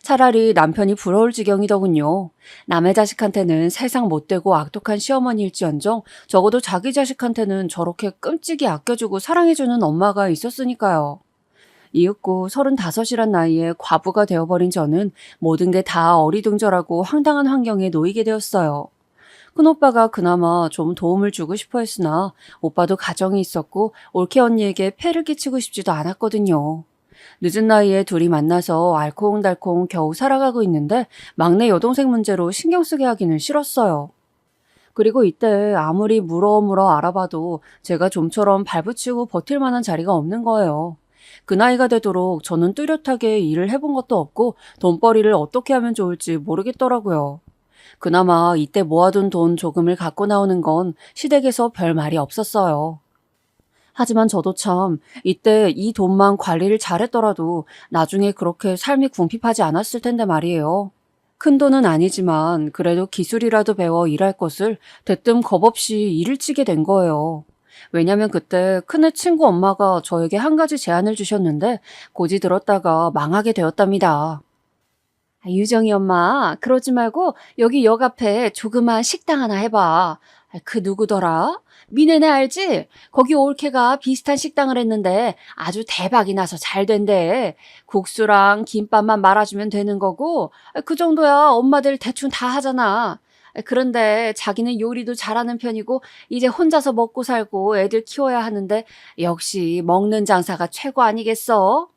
차라리 남편이 부러울 지경이더군요. 남의 자식한테는 세상 못되고 악독한 시어머니일지언정 적어도 자기 자식한테는 저렇게 끔찍이 아껴주고 사랑해주는 엄마가 있었으니까요. 이윽고 35이란 나이에 과부가 되어버린 저는 모든 게 다 어리둥절하고 황당한 환경에 놓이게 되었어요. 큰오빠가 그나마 좀 도움을 주고 싶어 했으나 오빠도 가정이 있었고 올케 언니에게 폐를 끼치고 싶지도 않았거든요. 늦은 나이에 둘이 만나서 알콩달콩 겨우 살아가고 있는데 막내 여동생 문제로 신경 쓰게 하기는 싫었어요. 그리고 이때 아무리 물어 알아봐도 제가 좀처럼 발붙이고 버틸 만한 자리가 없는 거예요. 그 나이가 되도록 저는 뚜렷하게 일을 해본 것도 없고 돈벌이를 어떻게 하면 좋을지 모르겠더라고요. 그나마 이때 모아둔 돈 조금을 갖고 나오는 건 시댁에서 별 말이 없었어요. 하지만 저도 참 이때 이 돈만 관리를 잘했더라도 나중에 그렇게 삶이 궁핍하지 않았을 텐데 말이에요. 큰 돈은 아니지만 그래도 기술이라도 배워 일할 것을 대뜸 겁없이 일을 치게 된 거예요. 왜냐면 그때 큰애 친구 엄마가 저에게 한 가지 제안을 주셨는데 고지 들었다가 망하게 되었답니다. 유정이 엄마, 그러지 말고 여기 역 앞에 조그만 식당 하나 해봐. 그 누구더라? 미네네 알지? 거기 올케가 비슷한 식당을 했는데 아주 대박이 나서 잘 된대. 국수랑 김밥만 말아주면 되는 거고 그 정도야 엄마들 대충 다 하잖아. 그런데 자기는 요리도 잘하는 편이고 이제 혼자서 먹고 살고 애들 키워야 하는데 역시 먹는 장사가 최고 아니겠어?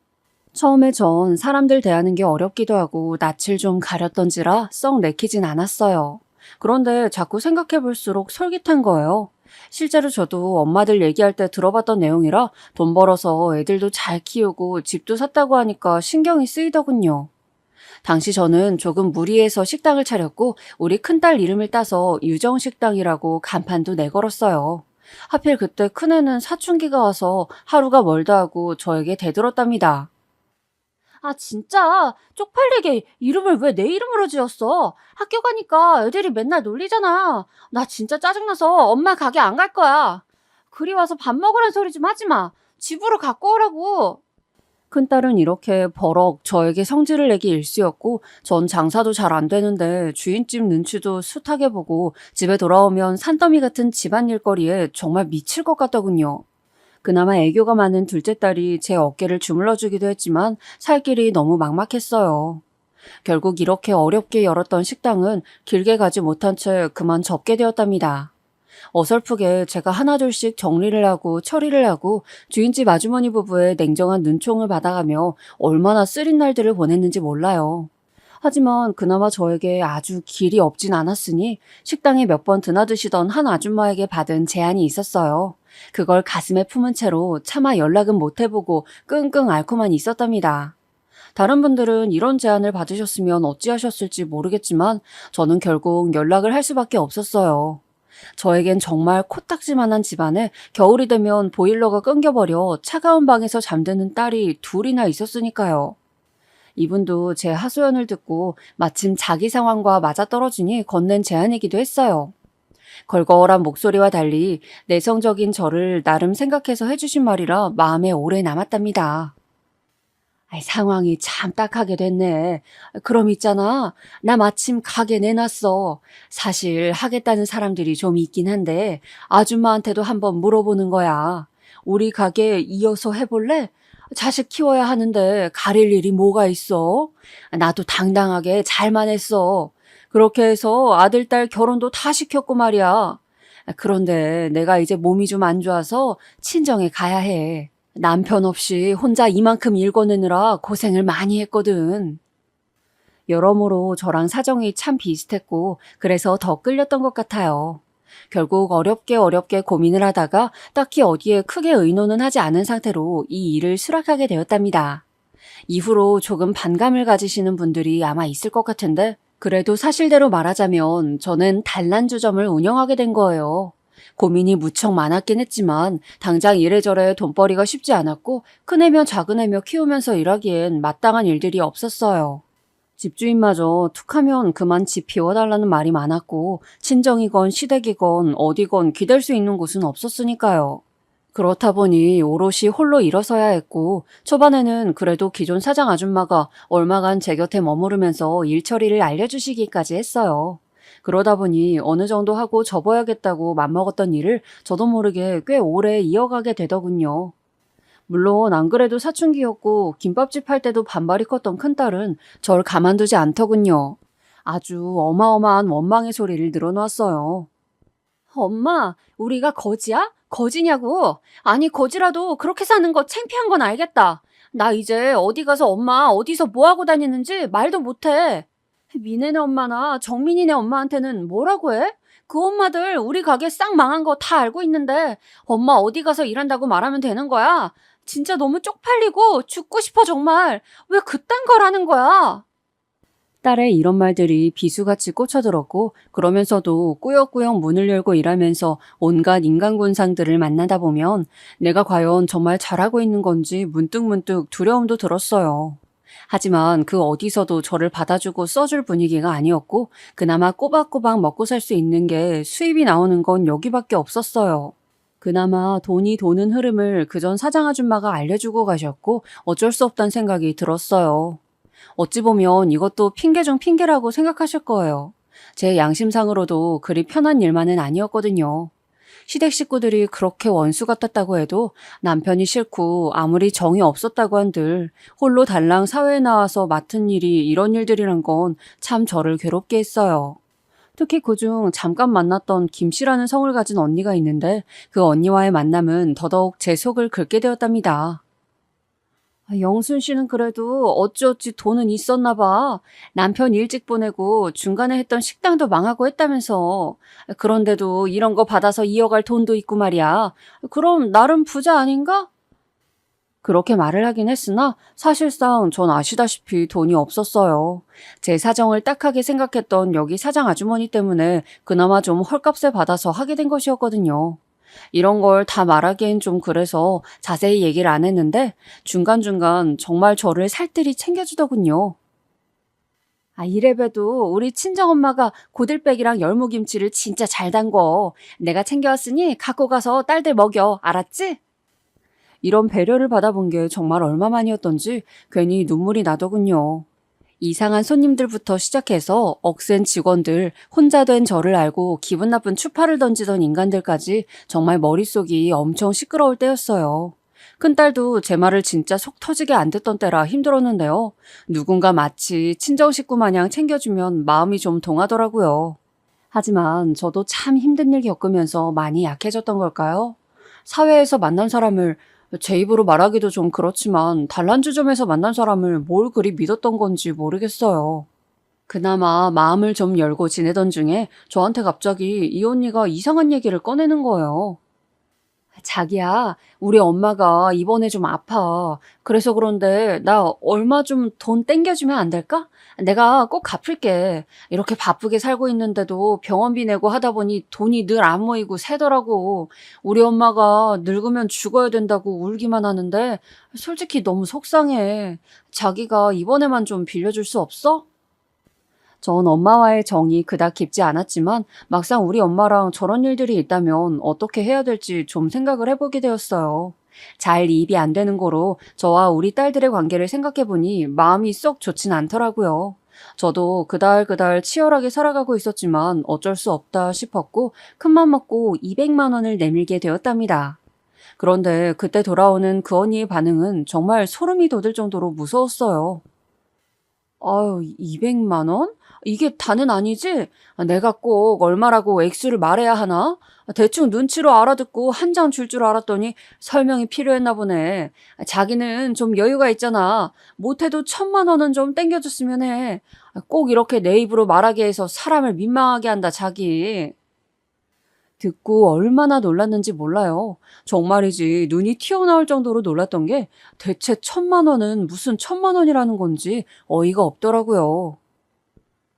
처음에 전 사람들 대하는 게 어렵기도 하고 낯을 좀 가렸던지라 썩 내키진 않았어요. 그런데 자꾸 생각해볼수록 솔깃한 거예요. 실제로 저도 엄마들 얘기할 때 들어봤던 내용이라 돈 벌어서 애들도 잘 키우고 집도 샀다고 하니까 신경이 쓰이더군요. 당시 저는 조금 무리해서 식당을 차렸고 우리 큰딸 이름을 따서 유정식당이라고 간판도 내걸었어요. 하필 그때 큰애는 사춘기가 와서 하루가 멀다 하고 저에게 대들었답니다. 아, 진짜 쪽팔리게 이름을 왜 내 이름으로 지었어? 학교 가니까 애들이 맨날 놀리잖아. 나 진짜 짜증나서 엄마 가게 안 갈 거야. 그리 와서 밥 먹으란 소리 좀 하지 마. 집으로 갖고 오라고. 큰딸은 이렇게 버럭 저에게 성질을 내기 일쑤였고 전 장사도 잘 안 되는데 주인집 눈치도 숱하게 보고 집에 돌아오면 산더미 같은 집안 일거리에 정말 미칠 것 같더군요. 그나마 애교가 많은 둘째 딸이 제 어깨를 주물러 주기도 했지만 살 길이 너무 막막했어요. 결국 이렇게 어렵게 열었던 식당은 길게 가지 못한 채 그만 접게 되었답니다. 어설프게 제가 하나둘씩 정리를 하고 처리를 하고 주인집 아주머니 부부의 냉정한 눈총을 받아가며 얼마나 쓰린 날들을 보냈는지 몰라요. 하지만 그나마 저에게 아주 길이 없진 않았으니 식당에 몇 번 드나드시던 한 아줌마에게 받은 제안이 있었어요. 그걸 가슴에 품은 채로 차마 연락은 못 해보고 끙끙 앓고만 있었답니다. 다른 분들은 이런 제안을 받으셨으면 어찌하셨을지 모르겠지만 저는 결국 연락을 할 수밖에 없었어요. 저에겐 정말 코딱지만한 집안에 겨울이 되면 보일러가 끊겨버려 차가운 방에서 잠드는 딸이 둘이나 있었으니까요. 이분도 제 하소연을 듣고 마침 자기 상황과 맞아떨어지니 건넨 제안이기도 했어요. 걸걸한 목소리와 달리 내성적인 저를 나름 생각해서 해주신 말이라 마음에 오래 남았답니다. 아이, 상황이 참 딱하게 됐네. 그럼 있잖아. 나 마침 가게 내놨어. 사실 하겠다는 사람들이 좀 있긴 한데 아줌마한테도 한번 물어보는 거야. 우리 가게 이어서 해볼래? 자식 키워야 하는데 가릴 일이 뭐가 있어? 나도 당당하게 잘만 했어. 그렇게 해서 아들, 딸 결혼도 다 시켰고 말이야. 그런데 내가 이제 몸이 좀 안 좋아서 친정에 가야 해. 남편 없이 혼자 이만큼 일궈내느라 고생을 많이 했거든. 여러모로 저랑 사정이 참 비슷했고 그래서 더 끌렸던 것 같아요. 결국 어렵게 고민을 하다가 딱히 어디에 크게 의논은 하지 않은 상태로 이 일을 수락하게 되었답니다. 이후로 조금 반감을 가지시는 분들이 아마 있을 것 같은데 그래도 사실대로 말하자면 저는 단란주점을 운영하게 된 거예요. 고민이 무척 많았긴 했지만 당장 이래저래 돈벌이가 쉽지 않았고 큰애며 작은애며 키우면서 일하기엔 마땅한 일들이 없었어요. 집주인마저 툭하면 그만 집 비워달라는 말이 많았고 친정이건 시댁이건 어디건 기댈 수 있는 곳은 없었으니까요. 그렇다 보니 오롯이 홀로 일어서야 했고 초반에는 그래도 기존 사장 아줌마가 얼마간 제 곁에 머무르면서 일 처리를 알려주시기까지 했어요. 그러다 보니 어느 정도 하고 접어야겠다고 맘먹었던 일을 저도 모르게 꽤 오래 이어가게 되더군요. 물론 안 그래도 사춘기였고 김밥집 할 때도 반발이 컸던 큰딸은 절 가만두지 않더군요. 아주 어마어마한 원망의 소리를 늘어놓았어요. 엄마, 우리가 거지야? 거지냐고? 아니, 거지라도 그렇게 사는 거 창피한 건 알겠다. 나 이제 어디 가서 엄마 어디서 뭐 하고 다니는지 말도 못해. 미네네 엄마나 정민이네 엄마한테는 뭐라고 해? 그 엄마들 우리 가게 싹 망한 거 다 알고 있는데 엄마 어디 가서 일한다고 말하면 되는 거야? 진짜 너무 쪽팔리고 죽고 싶어 정말. 왜 그딴 걸 하는 거야? 딸의 이런 말들이 비수같이 꽂혀들었고 그러면서도 꾸역꾸역 문을 열고 일하면서 온갖 인간군상들을 만나다 보면 내가 과연 정말 잘하고 있는 건지 문득문득 두려움도 들었어요. 하지만 그 어디서도 저를 받아주고 써줄 분위기가 아니었고 그나마 꼬박꼬박 먹고 살 수 있는 게 수입이 나오는 건 여기밖에 없었어요. 그나마 돈이 도는 흐름을 그전 사장 아줌마가 알려주고 가셨고 어쩔 수 없다는 생각이 들었어요. 어찌 보면 이것도 핑계 중 핑계라고 생각하실 거예요. 제 양심상으로도 그리 편한 일만은 아니었거든요. 시댁 식구들이 그렇게 원수 같았다고 해도 남편이 싫고 아무리 정이 없었다고 한들 홀로 달랑 사회에 나와서 맡은 일이 이런 일들이란 건 참 저를 괴롭게 했어요. 특히 그중 잠깐 만났던 김씨라는 성을 가진 언니가 있는데 그 언니와의 만남은 더더욱 제 속을 긁게 되었답니다. 영순 씨는 그래도 어찌어찌 돈은 있었나 봐. 남편 일찍 보내고 중간에 했던 식당도 망하고 했다면서. 그런데도 이런 거 받아서 이어갈 돈도 있고 말이야. 그럼 나름 부자 아닌가? 그렇게 말을 하긴 했으나 사실상 전 아시다시피 돈이 없었어요. 제 사정을 딱하게 생각했던 여기 사장 아주머니 때문에 그나마 좀 헐값에 받아서 하게 된 것이었거든요. 이런 걸 다 말하기엔 좀 그래서 자세히 얘기를 안 했는데 중간중간 정말 저를 살뜰히 챙겨주더군요. 이래봬도 우리 친정엄마가 고들빼기랑 열무김치를 진짜 잘 담궈. 내가 챙겨왔으니 갖고 가서 딸들 먹여. 알았지? 이런 배려를 받아본 게 정말 얼마만이었던지 괜히 눈물이 나더군요. 이상한 손님들부터 시작해서 억센 직원들, 혼자 된 저를 알고 기분 나쁜 추파를 던지던 인간들까지 정말 머릿속이 엄청 시끄러울 때였어요. 큰딸도 제 말을 진짜 속 터지게 안 듣던 때라 힘들었는데요. 누군가 마치 친정 식구 마냥 챙겨주면 마음이 좀 동하더라고요. 하지만 저도 참 힘든 일 겪으면서 많이 약해졌던 걸까요? 사회에서 만난 사람을 제 입으로 말하기도 좀 그렇지만 단란주점에서 만난 사람을 뭘 그리 믿었던 건지 모르겠어요. 그나마 마음을 좀 열고 지내던 중에 저한테 갑자기 이 언니가 이상한 얘기를 꺼내는 거예요. 자기야, 우리 엄마가 이번에 좀 아파. 그래서 그런데 나 얼마 좀 돈 땡겨주면 안 될까? 내가 꼭 갚을게. 이렇게 바쁘게 살고 있는데도 병원비 내고 하다 보니 돈이 늘 안 모이고 새더라고. 우리 엄마가 늙으면 죽어야 된다고 울기만 하는데 솔직히 너무 속상해. 자기가 이번에만 좀 빌려줄 수 없어? 전 엄마와의 정이 그닥 깊지 않았지만 막상 우리 엄마랑 저런 일들이 있다면 어떻게 해야 될지 좀 생각을 해보게 되었어요. 잘 이입이 안 되는 거로 저와 우리 딸들의 관계를 생각해보니 마음이 썩 좋진 않더라고요. 저도 그달 치열하게 살아가고 있었지만 어쩔 수 없다 싶었고 큰맘 먹고 200만 원을 내밀게 되었답니다. 그런데 그때 돌아오는 그 언니의 반응은 정말 소름이 돋을 정도로 무서웠어요. 아유, 200만 원? 이게 다는 아니지? 내가 꼭 얼마라고 액수를 말해야 하나? 대충 눈치로 알아듣고 한 장 줄 줄 알았더니 설명이 필요했나 보네. 자기는 좀 여유가 있잖아. 못해도 1,000만 원은 좀 땡겨줬으면 해. 꼭 이렇게 내 입으로 말하게 해서 사람을 민망하게 한다, 자기. 듣고 얼마나 놀랐는지 몰라요. 정말이지 눈이 튀어나올 정도로 놀랐던 게 대체 1,000만 원은 무슨 1,000만 원이라는 건지 어이가 없더라고요.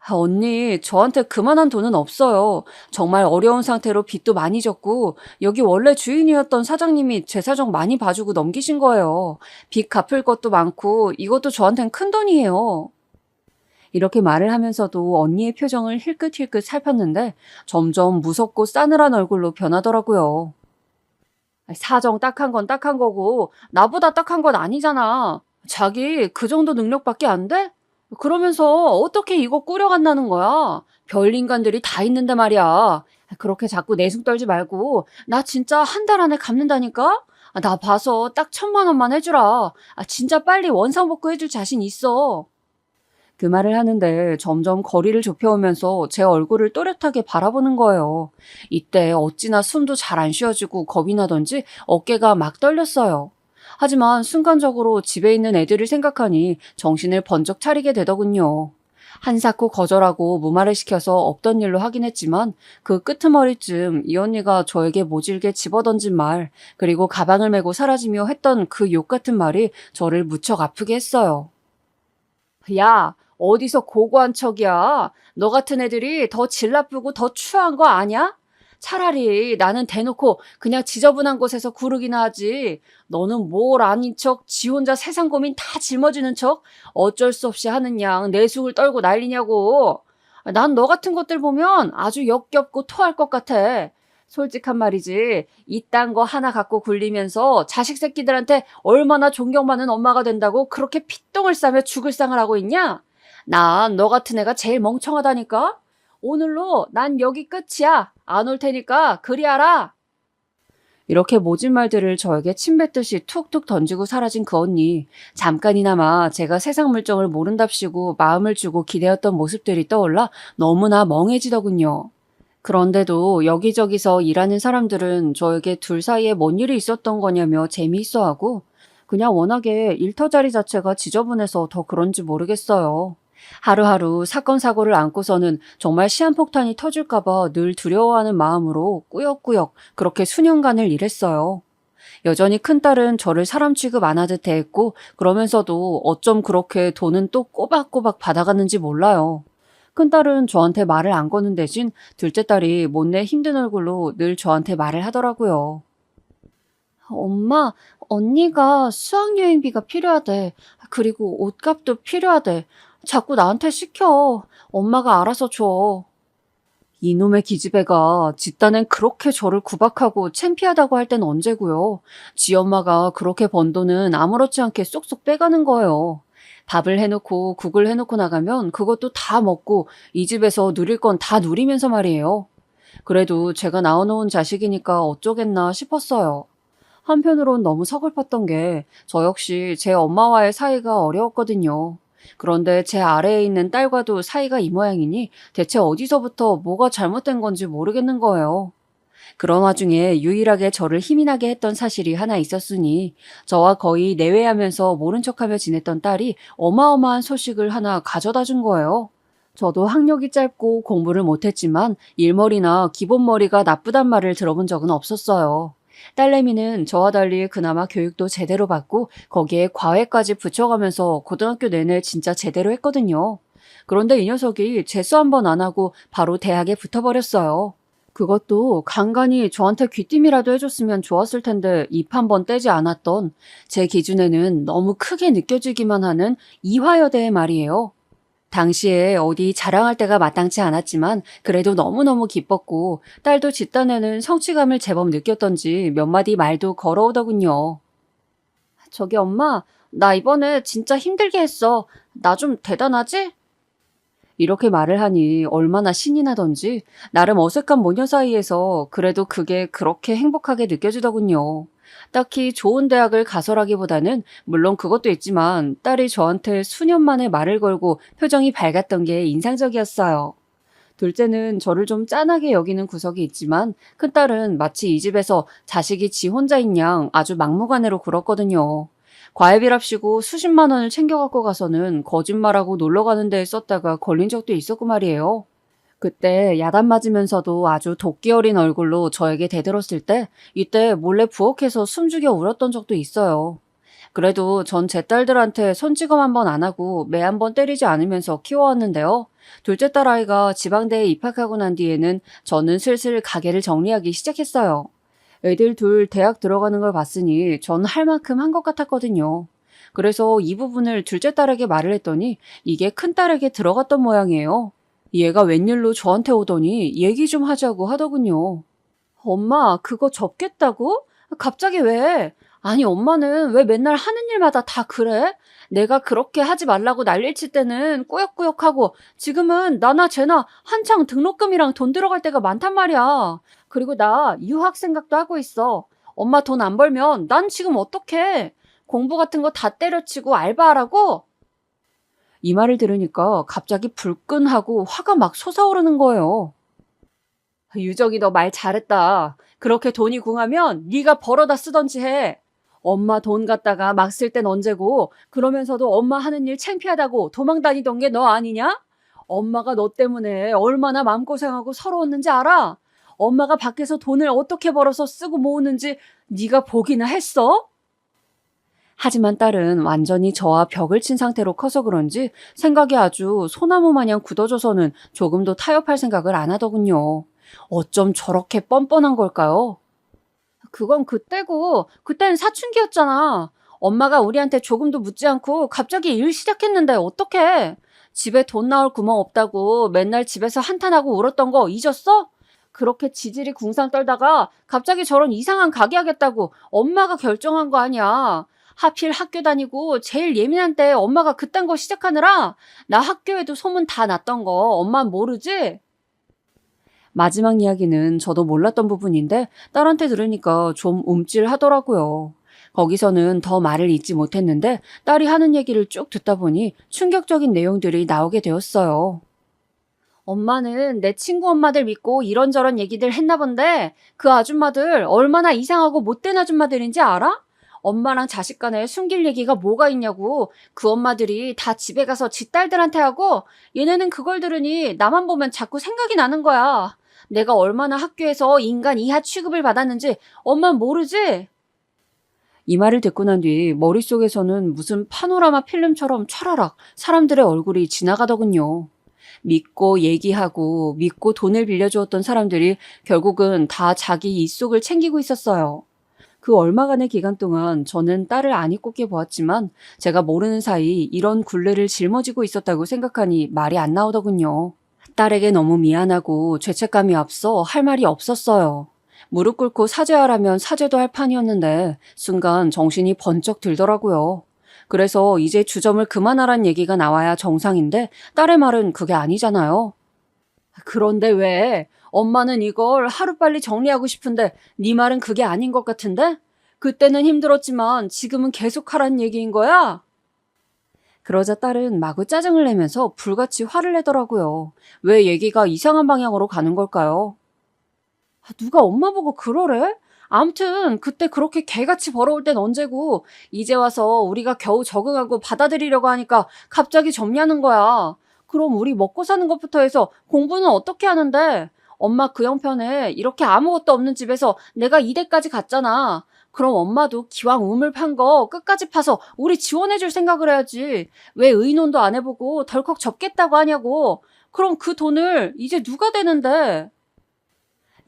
언니, 저한테 그만한 돈은 없어요. 정말 어려운 상태로 빚도 많이 졌고, 여기 원래 주인이었던 사장님이 제 사정 많이 봐주고 넘기신 거예요. 빚 갚을 것도 많고, 이것도 저한텐 큰 돈이에요. 이렇게 말을 하면서도 언니의 표정을 힐끗힐끗 살폈는데, 점점 무섭고 싸늘한 얼굴로 변하더라고요. 사정 딱한 건 딱한 거고, 나보다 딱한 건 아니잖아. 자기 그 정도 능력밖에 안 돼? 그러면서 어떻게 이거 꾸려간다는 거야? 별 인간들이 다 있는데 말이야. 그렇게 자꾸 내숭 떨지 말고 나 진짜 한 달 안에 갚는다니까? 나 봐서 딱 1,000만 원만 해주라. 진짜 빨리 원상복구 해줄 자신 있어. 그 말을 하는데 점점 거리를 좁혀오면서 제 얼굴을 또렷하게 바라보는 거예요. 이때 어찌나 숨도 잘 안 쉬어지고 겁이 나던지 어깨가 막 떨렸어요. 하지만 순간적으로 집에 있는 애들을 생각하니 정신을 번쩍 차리게 되더군요. 한사코 거절하고 무마를 시켜서 없던 일로 하긴 했지만 그 끄트머리쯤 이 언니가 저에게 모질게 집어던진 말, 그리고 가방을 메고 사라지며 했던 그 욕 같은 말이 저를 무척 아프게 했어요. 야, 어디서 고고한 척이야? 너 같은 애들이 더 질 나쁘고 더 추한 거 아냐? 차라리 나는 대놓고 그냥 지저분한 곳에서 구르기나 하지. 너는 뭘 아닌 척, 지 혼자 세상 고민 다 짊어지는 척, 어쩔 수 없이 하는 양 내숭을 떨고 난리냐고. 난 너 같은 것들 보면 아주 역겹고 토할 것 같아. 솔직한 말이지. 이딴 거 하나 갖고 굴리면서 자식 새끼들한테 얼마나 존경받는 엄마가 된다고 그렇게 피똥을 싸며 죽을 상을 하고 있냐? 난 너 같은 애가 제일 멍청하다니까? 오늘로 난 여기 끝이야. 안 올 테니까 그리 알아. 이렇게 모진 말들을 저에게 침뱉듯이 툭툭 던지고 사라진 그 언니. 잠깐이나마 제가 세상 물정을 모른답시고 마음을 주고 기대었던 모습들이 떠올라 너무나 멍해지더군요. 그런데도 여기저기서 일하는 사람들은 저에게 둘 사이에 뭔 일이 있었던 거냐며 재미있어하고, 그냥 워낙에 일터자리 자체가 지저분해서 더 그런지 모르겠어요. 하루하루 사건 사고를 안고서는 정말 시한폭탄이 터질까봐 늘 두려워하는 마음으로 꾸역꾸역 그렇게 수년간을 일했어요. 여전히 큰딸은 저를 사람 취급 안 하듯 대했고, 그러면서도 어쩜 그렇게 돈은 또 꼬박꼬박 받아갔는지 몰라요. 큰딸은 저한테 말을 안 거는 대신 둘째 딸이 못내 힘든 얼굴로 늘 저한테 말을 하더라고요. 엄마, 언니가 수학여행비가 필요하대. 그리고 옷값도 필요하대. 자꾸 나한테 시켜. 엄마가 알아서 줘. 이놈의 기집애가 지 딴엔 그렇게 저를 구박하고 창피하다고 할 땐 언제고요. 지 엄마가 그렇게 번 돈은 아무렇지 않게 쏙쏙 빼가는 거예요. 밥을 해놓고 국을 해놓고 나가면 그것도 다 먹고 이 집에서 누릴 건 다 누리면서 말이에요. 그래도 제가 낳아놓은 자식이니까 어쩌겠나 싶었어요. 한편으론 너무 서글펐던 게 저 역시 제 엄마와의 사이가 어려웠거든요. 그런데 제 아래에 있는 딸과도 사이가 이 모양이니 대체 어디서부터 뭐가 잘못된 건지 모르겠는 거예요. 그런 와중에 유일하게 저를 힘이 나게 했던 사실이 하나 있었으니 저와 거의 내외하면서 모른 척하며 지냈던 딸이 어마어마한 소식을 하나 가져다 준 거예요. 저도 학력이 짧고 공부를 못했지만 일머리나 기본머리가 나쁘단 말을 들어본 적은 없었어요. 딸내미는 저와 달리 그나마 교육도 제대로 받고 거기에 과외까지 붙여가면서 고등학교 내내 진짜 제대로 했거든요. 그런데 이 녀석이 재수 한 번 안 하고 바로 대학에 붙어버렸어요. 그것도 간간히 저한테 귀띔이라도 해줬으면 좋았을 텐데 입 한 번 떼지 않았던, 제 기준에는 너무 크게 느껴지기만 하는 이화여대의 말이에요. 당시에 어디 자랑할 때가 마땅치 않았지만 그래도 너무너무 기뻤고 딸도 집단에는 성취감을 제법 느꼈던지 몇 마디 말도 걸어오더군요. 저기 엄마, 나 이번에 진짜 힘들게 했어. 나 좀 대단하지? 이렇게 말을 하니 얼마나 신이 나던지 나름 어색한 모녀 사이에서 그래도 그게 그렇게 행복하게 느껴지더군요. 딱히 좋은 대학을 가서라기보다는 물론 그것도 있지만 딸이 저한테 수년 만에 말을 걸고 표정이 밝았던 게 인상적이었어요. 둘째는 저를 좀 짠하게 여기는 구석이 있지만 큰딸은 마치 이 집에서 자식이 지 혼자인 양 아주 막무가내로 굴었거든요. 과외비랍시고 수십만 원을 챙겨갖고 가서는 거짓말하고 놀러 가는 데에 썼다가 걸린 적도 있었고 말이에요. 그때 야단 맞으면서도 아주 도끼 어린 얼굴로 저에게 대들었을 때 이때 몰래 부엌에서 숨죽여 울었던 적도 있어요. 그래도 전 제 딸들한테 손찌검 한 번 안 하고 매 한 번 때리지 않으면서 키워왔는데요. 둘째 딸 아이가 지방대에 입학하고 난 뒤에는 저는 슬슬 가게를 정리하기 시작했어요. 애들 둘 대학 들어가는 걸 봤으니 전 할 만큼 한 것 같았거든요. 그래서 이 부분을 둘째 딸에게 말을 했더니 이게 큰 딸에게 들어갔던 모양이에요. 얘가 웬일로 저한테 오더니 얘기 좀 하자고 하더군요. 엄마, 그거 접겠다고? 갑자기 왜? 아니, 엄마는 왜 맨날 하는 일마다 다 그래? 내가 그렇게 하지 말라고 난리를 칠 때는 꾸역꾸역하고 지금은 나나 쟤나 한창 등록금이랑 돈 들어갈 때가 많단 말이야. 그리고 나 유학 생각도 하고 있어. 엄마 돈 안 벌면 난 지금 어떡해? 공부 같은 거 다 때려치고 알바하라고? 이 말을 들으니까 갑자기 불끈하고 화가 막 솟아오르는 거예요. 유정이 너 말 잘했다. 그렇게 돈이 궁하면 네가 벌어다 쓰던지 해. 엄마 돈 갖다가 막 쓸 땐 언제고 그러면서도 엄마 하는 일 창피하다고 도망 다니던 게 너 아니냐? 엄마가 너 때문에 얼마나 마음고생하고 서러웠는지 알아? 엄마가 밖에서 돈을 어떻게 벌어서 쓰고 모으는지 네가 보기나 했어? 하지만 딸은 완전히 저와 벽을 친 상태로 커서 그런지 생각이 아주 소나무 마냥 굳어져서는 조금도 타협할 생각을 안 하더군요. 어쩜 저렇게 뻔뻔한 걸까요? 그건 그때고, 그땐 사춘기였잖아. 엄마가 우리한테 조금도 묻지 않고 갑자기 일 시작했는데 어떡해? 집에 돈 나올 구멍 없다고 맨날 집에서 한탄하고 울었던 거 잊었어? 그렇게 지질이 궁상 떨다가 갑자기 저런 이상한 가게 하겠다고 엄마가 결정한 거 아니야. 하필 학교 다니고 제일 예민한 때 엄마가 그딴 거 시작하느라 나 학교에도 소문 다 났던 거 엄만 모르지? 마지막 이야기는 저도 몰랐던 부분인데 딸한테 들으니까 좀 움찔하더라고요. 거기서는 더 말을 잇지 못했는데 딸이 하는 얘기를 쭉 듣다 보니 충격적인 내용들이 나오게 되었어요. 엄마는 내 친구 엄마들 믿고 이런저런 얘기들 했나 본데 그 아줌마들 얼마나 이상하고 못된 아줌마들인지 알아? 엄마랑 자식 간에 숨길 얘기가 뭐가 있냐고. 그 엄마들이 다 집에 가서 지 딸들한테 하고 얘네는 그걸 들으니 나만 보면 자꾸 생각이 나는 거야. 내가 얼마나 학교에서 인간 이하 취급을 받았는지 엄만 모르지? 이 말을 듣고 난 뒤 머릿속에서는 무슨 파노라마 필름처럼 촤라락 사람들의 얼굴이 지나가더군요. 믿고 얘기하고 믿고 돈을 빌려주었던 사람들이 결국은 다 자기 입속을 챙기고 있었어요. 그 얼마간의 기간 동안 저는 딸을 안 이꼽게 보았지만 제가 모르는 사이 이런 굴레를 짊어지고 있었다고 생각하니 말이 안 나오더군요. 딸에게 너무 미안하고 죄책감이 앞서 할 말이 없었어요. 무릎 꿇고 사죄하라면 사죄도 할 판이었는데 순간 정신이 번쩍 들더라고요. 그래서 이제 주점을 그만하란 얘기가 나와야 정상인데 딸의 말은 그게 아니잖아요. 그런데 왜? 엄마는 이걸 하루빨리 정리하고 싶은데 네 말은 그게 아닌 것 같은데? 그때는 힘들었지만 지금은 계속 하란 얘기인 거야? 그러자 딸은 마구 짜증을 내면서 불같이 화를 내더라고요. 왜 얘기가 이상한 방향으로 가는 걸까요? 누가 엄마 보고 그러래? 암튼 그때 그렇게 개같이 벌어올 땐 언제고 이제 와서 우리가 겨우 적응하고 받아들이려고 하니까 갑자기 접냐는 거야. 그럼 우리 먹고 사는 것부터 해서 공부는 어떻게 하는데? 엄마 그 형편에 이렇게 아무것도 없는 집에서 내가 이대까지 갔잖아. 그럼 엄마도 기왕 우물 판 거 끝까지 파서 우리 지원해줄 생각을 해야지. 왜 의논도 안 해보고 덜컥 접겠다고 하냐고. 그럼 그 돈을 이제 누가 대는데?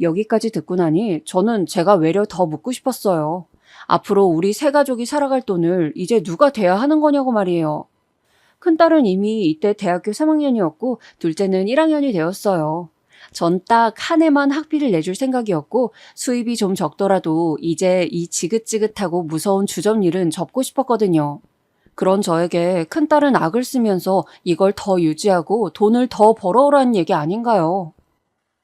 여기까지 듣고 나니 저는 제가 외려 더 묻고 싶었어요. 앞으로 우리 세 가족이 살아갈 돈을 이제 누가 대야 하는 거냐고 말이에요. 큰딸은 이미 이때 대학교 3학년이었고 둘째는 1학년이 되었어요. 전 딱 한 해만 학비를 내줄 생각이었고 수입이 좀 적더라도 이제 이 지긋지긋하고 무서운 주점 일은 접고 싶었거든요. 그런 저에게 큰딸은 악을 쓰면서 이걸 더 유지하고 돈을 더 벌어오라는 얘기 아닌가요?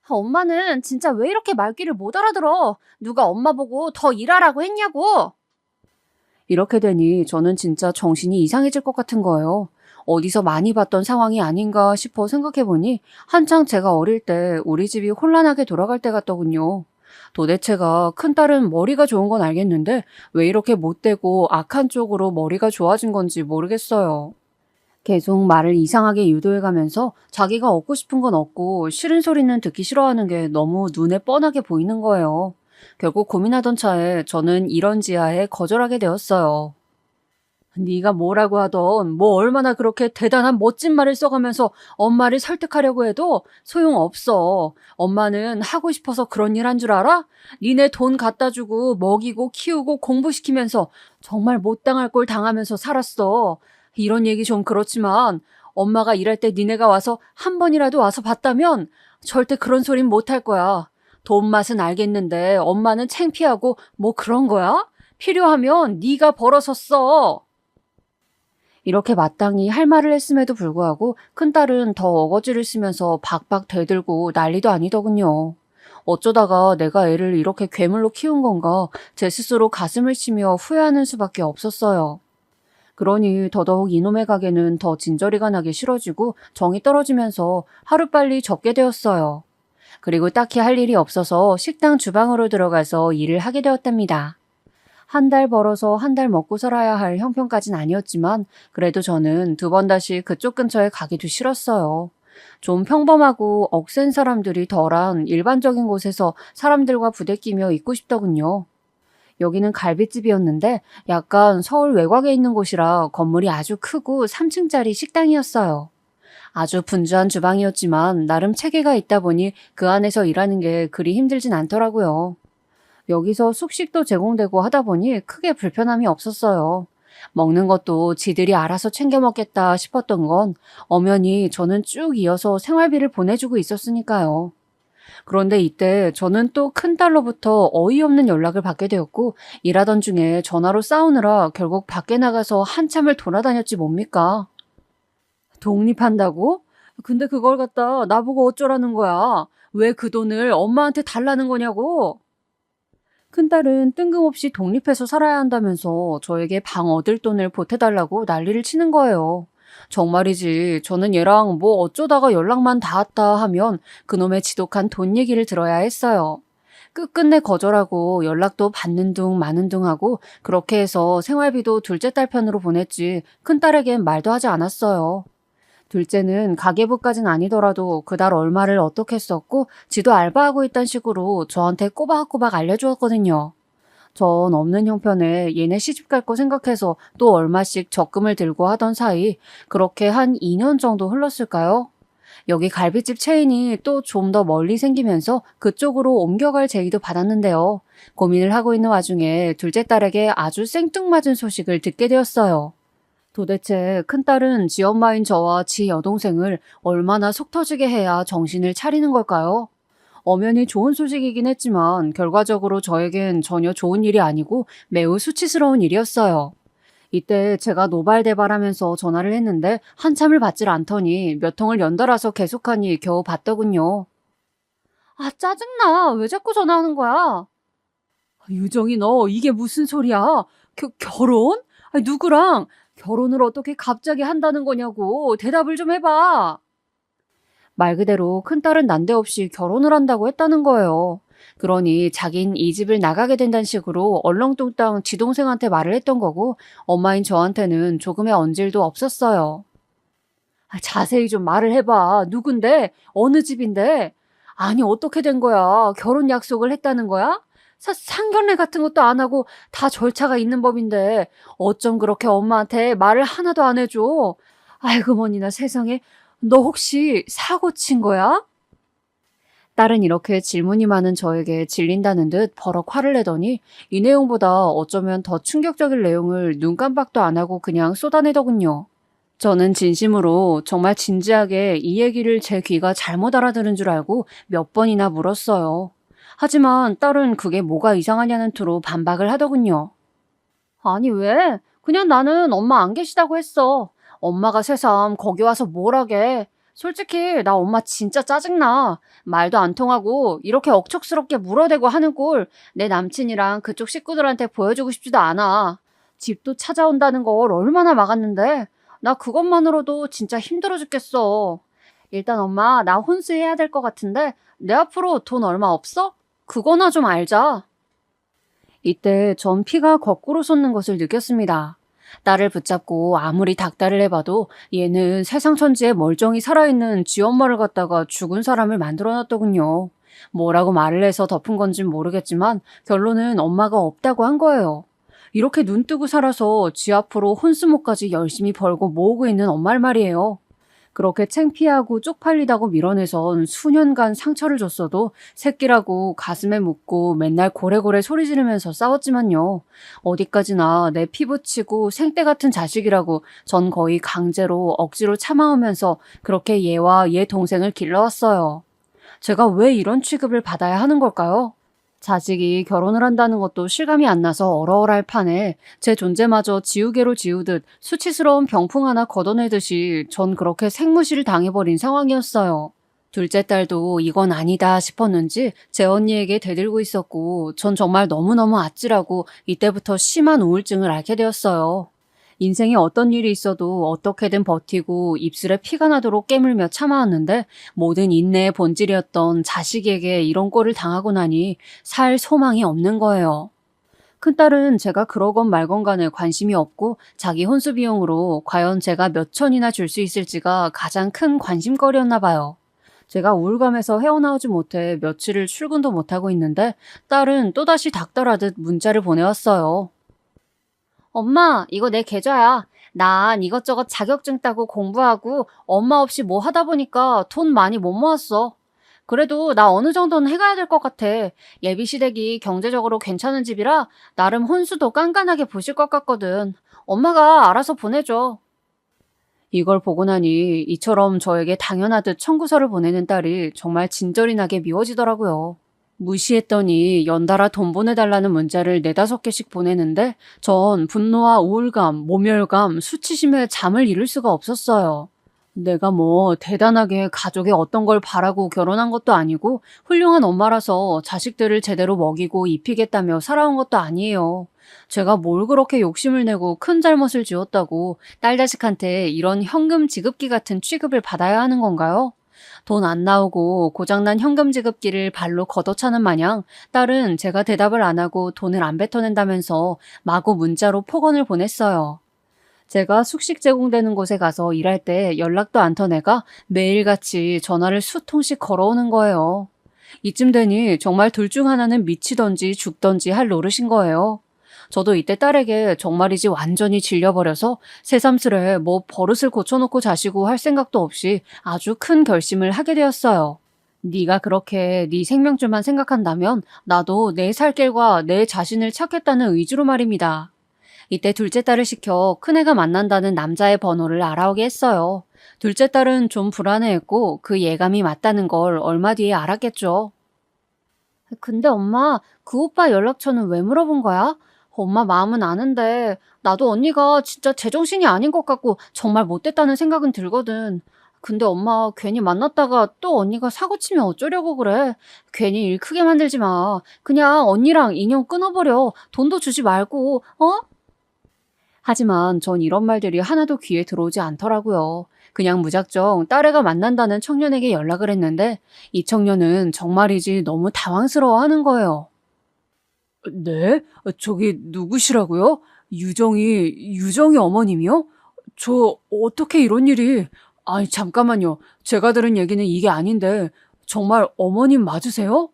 엄마는 진짜 왜 이렇게 말귀를 못 알아들어? 누가 엄마 보고 더 일하라고 했냐고? 이렇게 되니 저는 진짜 정신이 이상해질 것 같은 거예요. 어디서 많이 봤던 상황이 아닌가 싶어 생각해보니 한창 제가 어릴 때 우리 집이 혼란하게 돌아갈 때 같더군요. 도대체가 큰딸은 머리가 좋은 건 알겠는데 왜 이렇게 못되고 악한 쪽으로 머리가 좋아진 건지 모르겠어요. 계속 말을 이상하게 유도해가면서 자기가 얻고 싶은 건 얻고 싫은 소리는 듣기 싫어하는 게 너무 눈에 뻔하게 보이는 거예요. 결국 고민하던 차에 저는 이런 지하에 거절하게 되었어요. 네가 뭐라고 하던 뭐 얼마나 그렇게 대단한 멋진 말을 써가면서 엄마를 설득하려고 해도 소용없어. 엄마는 하고 싶어서 그런 일 한 줄 알아? 니네 돈 갖다 주고 먹이고 키우고 공부시키면서 정말 못 당할 꼴 당하면서 살았어. 이런 얘기 좀 그렇지만 엄마가 일할 때 니네가 와서 한 번이라도 와서 봤다면 절대 그런 소린 못 할 거야. 돈 맛은 알겠는데 엄마는 창피하고 뭐 그런 거야? 필요하면 네가 벌어서 써. 이렇게 마땅히 할 말을 했음에도 불구하고 큰딸은 더 어거지를 쓰면서 박박 대들고 난리도 아니더군요. 어쩌다가 내가 애를 이렇게 괴물로 키운 건가 제 스스로 가슴을 치며 후회하는 수밖에 없었어요. 그러니 더더욱 이놈의 가게는 더 진저리가 나기 싫어지고 정이 떨어지면서 하루빨리 접게 되었어요. 그리고 딱히 할 일이 없어서 식당 주방으로 들어가서 일을 하게 되었답니다. 한 달 벌어서 한 달 먹고 살아야 할 형편까진 아니었지만 그래도 저는 두 번 다시 그쪽 근처에 가기도 싫었어요. 좀 평범하고 억센 사람들이 덜한 일반적인 곳에서 사람들과 부대끼며 있고 싶더군요. 여기는 갈비집이었는데 약간 서울 외곽에 있는 곳이라 건물이 아주 크고 3층짜리 식당이었어요. 아주 분주한 주방이었지만 나름 체계가 있다 보니 그 안에서 일하는 게 그리 힘들진 않더라고요. 여기서 숙식도 제공되고 하다 보니 크게 불편함이 없었어요. 먹는 것도 지들이 알아서 챙겨 먹겠다 싶었던 건 엄연히 저는 쭉 이어서 생활비를 보내주고 있었으니까요. 그런데 이때 저는 또 큰딸로부터 어이없는 연락을 받게 되었고 일하던 중에 전화로 싸우느라 결국 밖에 나가서 한참을 돌아다녔지 뭡니까? 독립한다고? 근데 그걸 갖다 나보고 어쩌라는 거야? 왜 그 돈을 엄마한테 달라는 거냐고? 큰딸은 뜬금없이 독립해서 살아야 한다면서 저에게 방 얻을 돈을 보태달라고 난리를 치는 거예요. 정말이지 저는 얘랑 뭐 어쩌다가 연락만 닿았다 하면 그놈의 지독한 돈 얘기를 들어야 했어요. 끝끝내 거절하고 연락도 받는 둥 마는 둥 하고 그렇게 해서 생활비도 둘째 딸 편으로 보냈지 큰딸에겐 말도 하지 않았어요. 둘째는 가계부까진 아니더라도 그달 얼마를 어떻게 썼고 지도 알바하고 있단 식으로 저한테 꼬박꼬박 알려주었거든요. 전 없는 형편에 얘네 시집 갈 거 생각해서 또 얼마씩 적금을 들고 하던 사이 그렇게 한 2년 정도 흘렀을까요? 여기 갈비집 체인이 또 좀 더 멀리 생기면서 그쪽으로 옮겨갈 제의도 받았는데요. 고민을 하고 있는 와중에 둘째 딸에게 아주 생뚱맞은 소식을 듣게 되었어요. 도대체 큰딸은 지 엄마인 저와 지 여동생을 얼마나 속 터지게 해야 정신을 차리는 걸까요? 엄연히 좋은 소식이긴 했지만 결과적으로 저에겐 전혀 좋은 일이 아니고 매우 수치스러운 일이었어요. 이때 제가 노발대발하면서 전화를 했는데 한참을 받질 않더니 몇 통을 연달아서 계속하니 겨우 받더군요. 아, 짜증나. 왜 자꾸 전화하는 거야? 유정이 너 이게 무슨 소리야? 결혼? 아니, 누구랑? 결혼을 어떻게 갑자기 한다는 거냐고 대답을 좀 해봐. 말 그대로 큰딸은 난데없이 결혼을 한다고 했다는 거예요. 그러니 자긴 이 집을 나가게 된다는 식으로 얼렁뚱땅 지 동생한테 말을 했던 거고 엄마인 저한테는 조금의 언질도 없었어요. 자세히 좀 말을 해봐. 누군데? 어느 집인데? 아니 어떻게 된 거야? 결혼 약속을 했다는 거야? 상견례 같은 것도 안 하고 다 절차가 있는 법인데 어쩜 그렇게 엄마한테 말을 하나도 안 해줘? 아이고 머니나 세상에. 너 혹시 사고 친 거야? 딸은 이렇게 질문이 많은 저에게 질린다는 듯 버럭 화를 내더니 이 내용보다 어쩌면 더 충격적인 내용을 눈 깜박도 안 하고 그냥 쏟아내더군요. 저는 진심으로 정말 진지하게 이 얘기를 제 귀가 잘못 알아들은 줄 알고 몇 번이나 물었어요. 하지만 딸은 그게 뭐가 이상하냐는 투로 반박을 하더군요. 아니, 왜? 그냥 나는 엄마 안 계시다고 했어. 엄마가 새삼 거기 와서 뭘 하게. 솔직히 나 엄마 진짜 짜증나. 말도 안 통하고 이렇게 억척스럽게 물어대고 하는 꼴 내 남친이랑 그쪽 식구들한테 보여주고 싶지도 않아. 집도 찾아온다는 걸 얼마나 막았는데. 나 그것만으로도 진짜 힘들어 죽겠어. 일단 엄마 나 혼수해야 될 것 같은데 내 앞으로 돈 얼마 없어? 그거나 좀 알자. 이때 전 피가 거꾸로 솟는 것을 느꼈습니다. 딸을 붙잡고 아무리 닥달을 해봐도 얘는 세상 천지에 멀쩡히 살아있는 지 엄마를 갖다가 죽은 사람을 만들어놨더군요. 뭐라고 말을 해서 덮은 건진 모르겠지만 결론은 엄마가 없다고 한 거예요. 이렇게 눈 뜨고 살아서 지 앞으로 혼수모까지 열심히 벌고 모으고 있는 엄마를 말이에요. 그렇게 창피하고 쪽팔리다고 밀어내선 수년간 상처를 줬어도 새끼라고 가슴에 묻고 맨날 고래고래 소리 지르면서 싸웠지만요. 어디까지나 내 피 붙이고 생떼 같은 자식이라고 전 거의 강제로 억지로 참아오면서 그렇게 얘와 얘 동생을 길러왔어요. 제가 왜 이런 취급을 받아야 하는 걸까요? 자식이 결혼을 한다는 것도 실감이 안 나서 얼얼할 판에 제 존재마저 지우개로 지우듯 수치스러운 병풍 하나 걷어내듯이 전 그렇게 생무시를 당해버린 상황이었어요. 둘째 딸도 이건 아니다 싶었는지 제 언니에게 대들고 있었고 전 정말 너무너무 아찔하고 이때부터 심한 우울증을 앓게 되었어요. 인생에 어떤 일이 있어도 어떻게든 버티고 입술에 피가 나도록 깨물며 참아왔는데 모든 인내의 본질이었던 자식에게 이런 꼴을 당하고 나니 살 소망이 없는 거예요. 큰딸은 제가 그러건 말건 간에 관심이 없고 자기 혼수 비용으로 과연 제가 몇 천이나 줄 수 있을지가 가장 큰 관심거리였나 봐요. 제가 우울감에서 헤어나오지 못해 며칠을 출근도 못하고 있는데 딸은 또다시 닥달하듯 문자를 보내왔어요. 엄마, 이거 내 계좌야. 난 이것저것 자격증 따고 공부하고 엄마 없이 뭐 하다 보니까 돈 많이 못 모았어. 그래도 나 어느 정도는 해가야 될 것 같아. 예비 시댁이 경제적으로 괜찮은 집이라 나름 혼수도 깐깐하게 보실 것 같거든. 엄마가 알아서 보내줘. 이걸 보고 나니 이처럼 저에게 당연하듯 청구서를 보내는 딸이 정말 진절이 나게 미워지더라고요. 무시했더니 연달아 돈 보내달라는 문자를 4~5개씩 보내는데 전 분노와 우울감, 모멸감, 수치심에 잠을 이룰 수가 없었어요. 내가 뭐 대단하게 가족의 어떤 걸 바라고 결혼한 것도 아니고 훌륭한 엄마라서 자식들을 제대로 먹이고 입히겠다며 살아온 것도 아니에요. 제가 뭘 그렇게 욕심을 내고 큰 잘못을 지었다고 딸 자식한테 이런 현금 지급기 같은 취급을 받아야 하는 건가요? 돈 안 나오고 고장난 현금 지급기를 발로 걷어차는 마냥 딸은 제가 대답을 안 하고 돈을 안 뱉어낸다면서 마구 문자로 폭언을 보냈어요. 제가 숙식 제공되는 곳에 가서 일할 때 연락도 안 터내가 매일같이 전화를 수통씩 걸어오는 거예요. 이쯤 되니 정말 둘 중 하나는 미치던지 죽던지 할 노릇인 거예요. 저도 이때 딸에게 정말이지 완전히 질려버려서 새삼스레 뭐 버릇을 고쳐놓고 자시고 할 생각도 없이 아주 큰 결심을 하게 되었어요. 네가 그렇게 네 생명줄만 생각한다면 나도 내 살 길과 내 자신을 찾겠다는 의지로 말입니다. 이때 둘째 딸을 시켜 큰애가 만난다는 남자의 번호를 알아오게 했어요. 둘째 딸은 좀 불안해했고 그 예감이 맞다는 걸 얼마 뒤에 알았겠죠. 근데 엄마, 그 오빠 연락처는 왜 물어본 거야? 엄마 마음은 아는데 나도 언니가 진짜 제정신이 아닌 것 같고 정말 못됐다는 생각은 들거든. 근데 엄마 괜히 만났다가 또 언니가 사고치면 어쩌려고 그래. 괜히 일 크게 만들지 마. 그냥 언니랑 인연 끊어버려. 돈도 주지 말고, 어? 하지만 전 이런 말들이 하나도 귀에 들어오지 않더라고요. 그냥 무작정 딸애가 만난다는 청년에게 연락을 했는데 이 청년은 정말이지 너무 당황스러워하는 거예요. 네? 저기 누구시라고요? 유정이 어머님이요? 저 어떻게 이런 일이... 아니 잠깐만요. 제가 들은 얘기는 이게 아닌데 정말 어머님 맞으세요?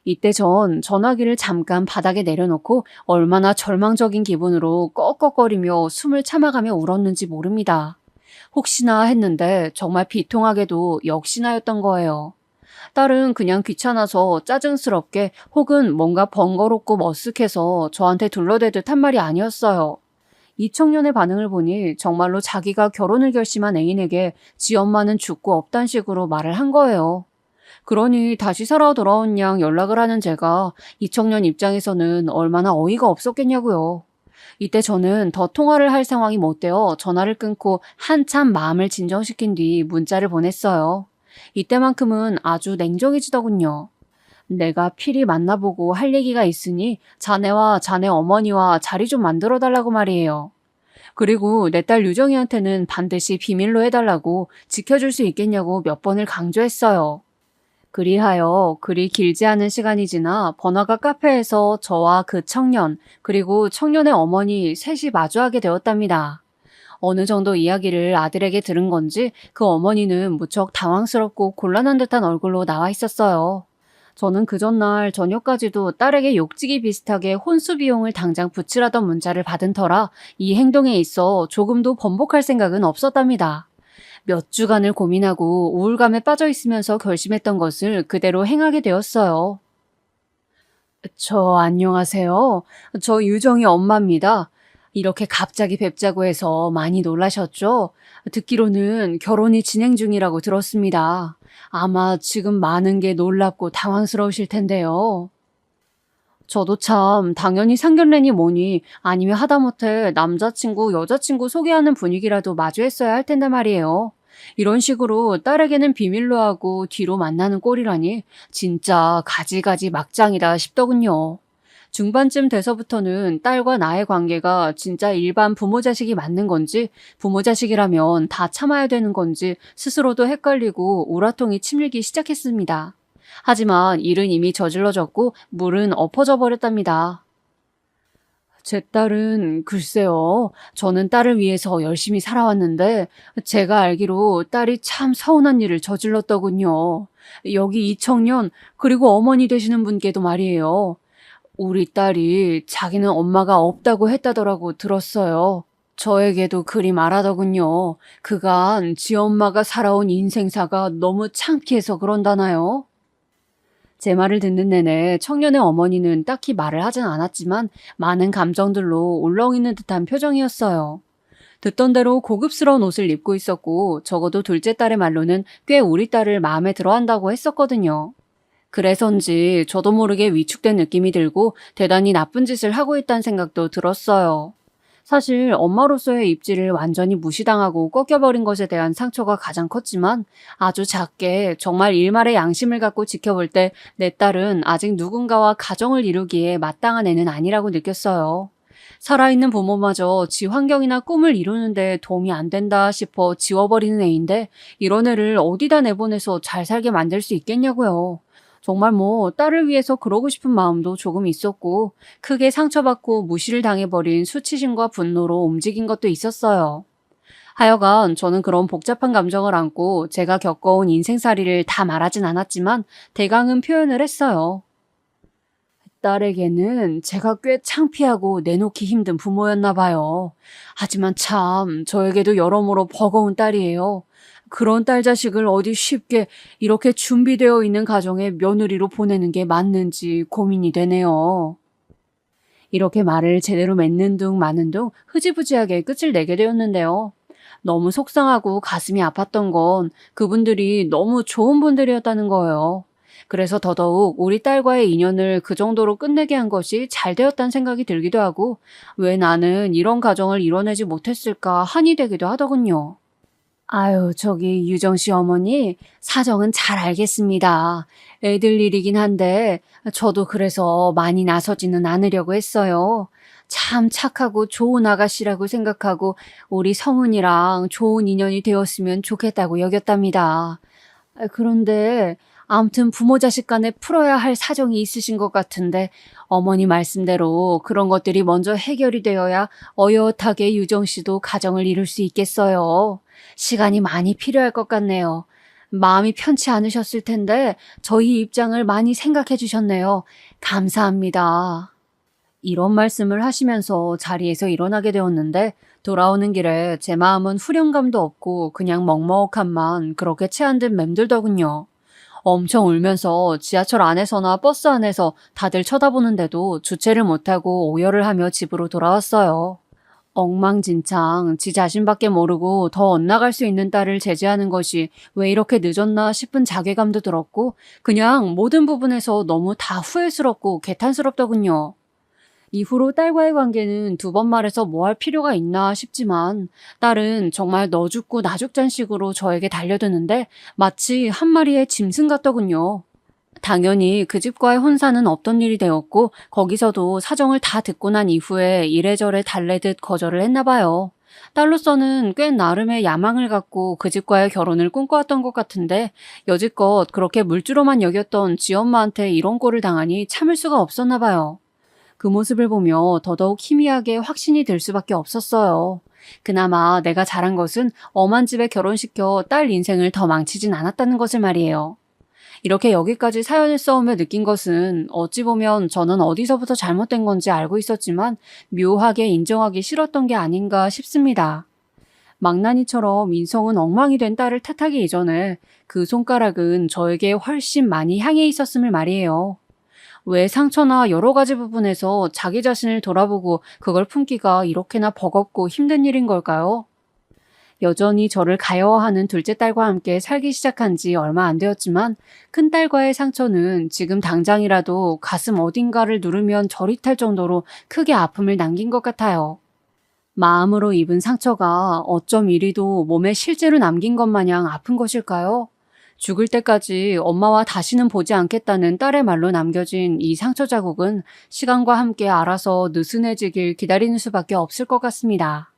이때 전 전화기를 잠깐 바닥에 내려놓고 얼마나 절망적인 기분으로 꺽꺽거리며 숨을 참아가며 울었는지 모릅니다. 혹시나 했는데 정말 비통하게도 역시나였던 거예요. 딸은 그냥 귀찮아서 짜증스럽게 혹은 뭔가 번거롭고 머쓱해서 저한테 둘러대듯 한 말이 아니었어요. 이 청년의 반응을 보니 정말로 자기가 결혼을 결심한 애인에게 지 엄마는 죽고 없단 식으로 말을 한 거예요. 그러니 다시 살아 돌아온 양 연락을 하는 제가 이 청년 입장에서는 얼마나 어이가 없었겠냐고요. 이때 저는 더 통화를 할 상황이 못 되어 전화를 끊고 한참 마음을 진정시킨 뒤 문자를 보냈어요. 이때만큼은 아주 냉정해지더군요. 내가 필히 만나보고 할 얘기가 있으니 자네와 자네 어머니와 자리 좀 만들어 달라고 말이에요. 그리고 내 딸 유정이한테는 반드시 비밀로 해달라고 지켜줄 수 있겠냐고 몇 번을 강조했어요. 그리하여 그리 길지 않은 시간이 지나 번화가 카페에서 저와 그 청년, 그리고 청년의 어머니 셋이 마주하게 되었답니다. 어느 정도 이야기를 아들에게 들은 건지 그 어머니는 무척 당황스럽고 곤란한 듯한 얼굴로 나와 있었어요. 저는 그 전날 저녁까지도 딸에게 욕지기 비슷하게 혼수 비용을 당장 붙이라던 문자를 받은 터라 이 행동에 있어 조금도 번복할 생각은 없었답니다. 몇 주간을 고민하고 우울감에 빠져 있으면서 결심했던 것을 그대로 행하게 되었어요. 안녕하세요. 저 유정이 엄마입니다. 이렇게 갑자기 뵙자고 해서 많이 놀라셨죠? 듣기로는 결혼이 진행 중이라고 들었습니다. 아마 지금 많은 게 놀랍고 당황스러우실 텐데요. 저도 참 당연히 상견례니 뭐니 아니면 하다못해 남자친구, 여자친구 소개하는 분위기라도 마주했어야 할 텐데 말이에요. 이런 식으로 딸에게는 비밀로 하고 뒤로 만나는 꼴이라니 진짜 가지가지 막장이다 싶더군요. 중반쯤 돼서부터는 딸과 나의 관계가 진짜 일반 부모 자식이 맞는 건지 부모 자식이라면 다 참아야 되는 건지 스스로도 헷갈리고 우라통이 치밀기 시작했습니다. 하지만 일은 이미 저질러졌고 물은 엎어져 버렸답니다. 제 딸은 글쎄요. 저는 딸을 위해서 열심히 살아왔는데 제가 알기로 딸이 참 서운한 일을 저질렀더군요. 여기 이 청년 그리고 어머니 되시는 분께도 말이에요. 우리 딸이 자기는 엄마가 없다고 했다더라고 들었어요. 저에게도 그리 말하더군요. 그간 지 엄마가 살아온 인생사가 너무 창피해서 그런다나요? 제 말을 듣는 내내 청년의 어머니는 딱히 말을 하진 않았지만 많은 감정들로 울렁이는 듯한 표정이었어요. 듣던 대로 고급스러운 옷을 입고 있었고 적어도 둘째 딸의 말로는 꽤 우리 딸을 마음에 들어한다고 했었거든요. 그래서인지 저도 모르게 위축된 느낌이 들고 대단히 나쁜 짓을 하고 있다는 생각도 들었어요. 사실 엄마로서의 입지를 완전히 무시당하고 꺾여버린 것에 대한 상처가 가장 컸지만 아주 작게 정말 일말의 양심을 갖고 지켜볼 때 내 딸은 아직 누군가와 가정을 이루기에 마땅한 애는 아니라고 느꼈어요. 살아있는 부모마저 지 환경이나 꿈을 이루는데 도움이 안 된다 싶어 지워버리는 애인데 이런 애를 어디다 내보내서 잘 살게 만들 수 있겠냐고요. 정말 딸을 위해서 그러고 싶은 마음도 조금 있었고 크게 상처받고 무시를 당해버린 수치심과 분노로 움직인 것도 있었어요. 하여간 저는 그런 복잡한 감정을 안고 제가 겪어온 인생살이를 다 말하진 않았지만 대강은 표현을 했어요. 딸에게는 제가 꽤 창피하고 내놓기 힘든 부모였나 봐요. 하지만 참 저에게도 여러모로 버거운 딸이에요. 그런 딸 자식을 어디 쉽게 이렇게 준비되어 있는 가정에 며느리로 보내는 게 맞는지 고민이 되네요. 이렇게 말을 제대로 맺는 둥 마는 둥 흐지부지하게 끝을 내게 되었는데요. 너무 속상하고 가슴이 아팠던 건 그분들이 너무 좋은 분들이었다는 거예요. 그래서 더더욱 우리 딸과의 인연을 그 정도로 끝내게 한 것이 잘 되었다는 생각이 들기도 하고 왜 나는 이런 가정을 이뤄내지 못했을까 한이 되기도 하더군요. 아유, 저기 유정 씨 어머니 사정은 잘 알겠습니다. 애들 일이긴 한데 저도 그래서 많이 나서지는 않으려고 했어요. 참 착하고 좋은 아가씨라고 생각하고 우리 성은이랑 좋은 인연이 되었으면 좋겠다고 여겼답니다. 그런데 아무튼 부모 자식 간에 풀어야 할 사정이 있으신 것 같은데 어머니 말씀대로 그런 것들이 먼저 해결이 되어야 어엿하게 유정 씨도 가정을 이룰 수 있겠어요. 시간이 많이 필요할 것 같네요. 마음이 편치 않으셨을 텐데 저희 입장을 많이 생각해 주셨네요. 감사합니다. 이런 말씀을 하시면서 자리에서 일어나게 되었는데 돌아오는 길에 제 마음은 후련감도 없고 그냥 먹먹함만 그렇게 채한 듯 맴돌더군요. 엄청 울면서 지하철 안에서나 버스 안에서 다들 쳐다보는데도 주체를 못하고 오열을 하며 집으로 돌아왔어요. 엉망진창, 지 자신밖에 모르고 더 엇나갈 수 있는 딸을 제지하는 것이 왜 이렇게 늦었나 싶은 자괴감도 들었고, 그냥 모든 부분에서 너무 다 후회스럽고 개탄스럽더군요. 이후로 딸과의 관계는 두 번 말해서 뭐 할 필요가 있나 싶지만, 딸은 정말 너 죽고 나 죽잔 식으로 저에게 달려드는데 마치 한 마리의 짐승 같더군요. 당연히 그 집과의 혼사는 없던 일이 되었고, 거기서도 사정을 다 듣고 난 이후에 이래저래 달래듯 거절을 했나 봐요. 딸로서는 꽤 나름의 야망을 갖고 그 집과의 결혼을 꿈꿔왔던 것 같은데, 여지껏 그렇게 물주로만 여겼던 지엄마한테 이런 꼴을 당하니 참을 수가 없었나 봐요. 그 모습을 보며 더더욱 희미하게 확신이 들 수밖에 없었어요. 그나마 내가 잘한 것은 엄한 집에 결혼시켜 딸 인생을 더 망치진 않았다는 것을 말이에요. 이렇게 여기까지 사연을 써오며 느낀 것은, 어찌 보면 저는 어디서부터 잘못된 건지 알고 있었지만 묘하게 인정하기 싫었던 게 아닌가 싶습니다. 망나니처럼 인성은 엉망이 된 딸을 탓하기 이전에 그 손가락은 저에게 훨씬 많이 향해 있었음을 말이에요. 왜 상처나 여러 가지 부분에서 자기 자신을 돌아보고 그걸 품기가 이렇게나 버겁고 힘든 일인 걸까요? 여전히 저를 가여워하는 둘째 딸과 함께 살기 시작한 지 얼마 안 되었지만, 큰딸과의 상처는 지금 당장이라도 가슴 어딘가를 누르면 저릿할 정도로 크게 아픔을 남긴 것 같아요. 마음으로 입은 상처가 어쩜 이리도 몸에 실제로 남긴 것 마냥 아픈 것일까요? 죽을 때까지 엄마와 다시는 보지 않겠다는 딸의 말로 남겨진 이 상처 자국은 시간과 함께 알아서 느슨해지길 기다리는 수밖에 없을 것 같습니다.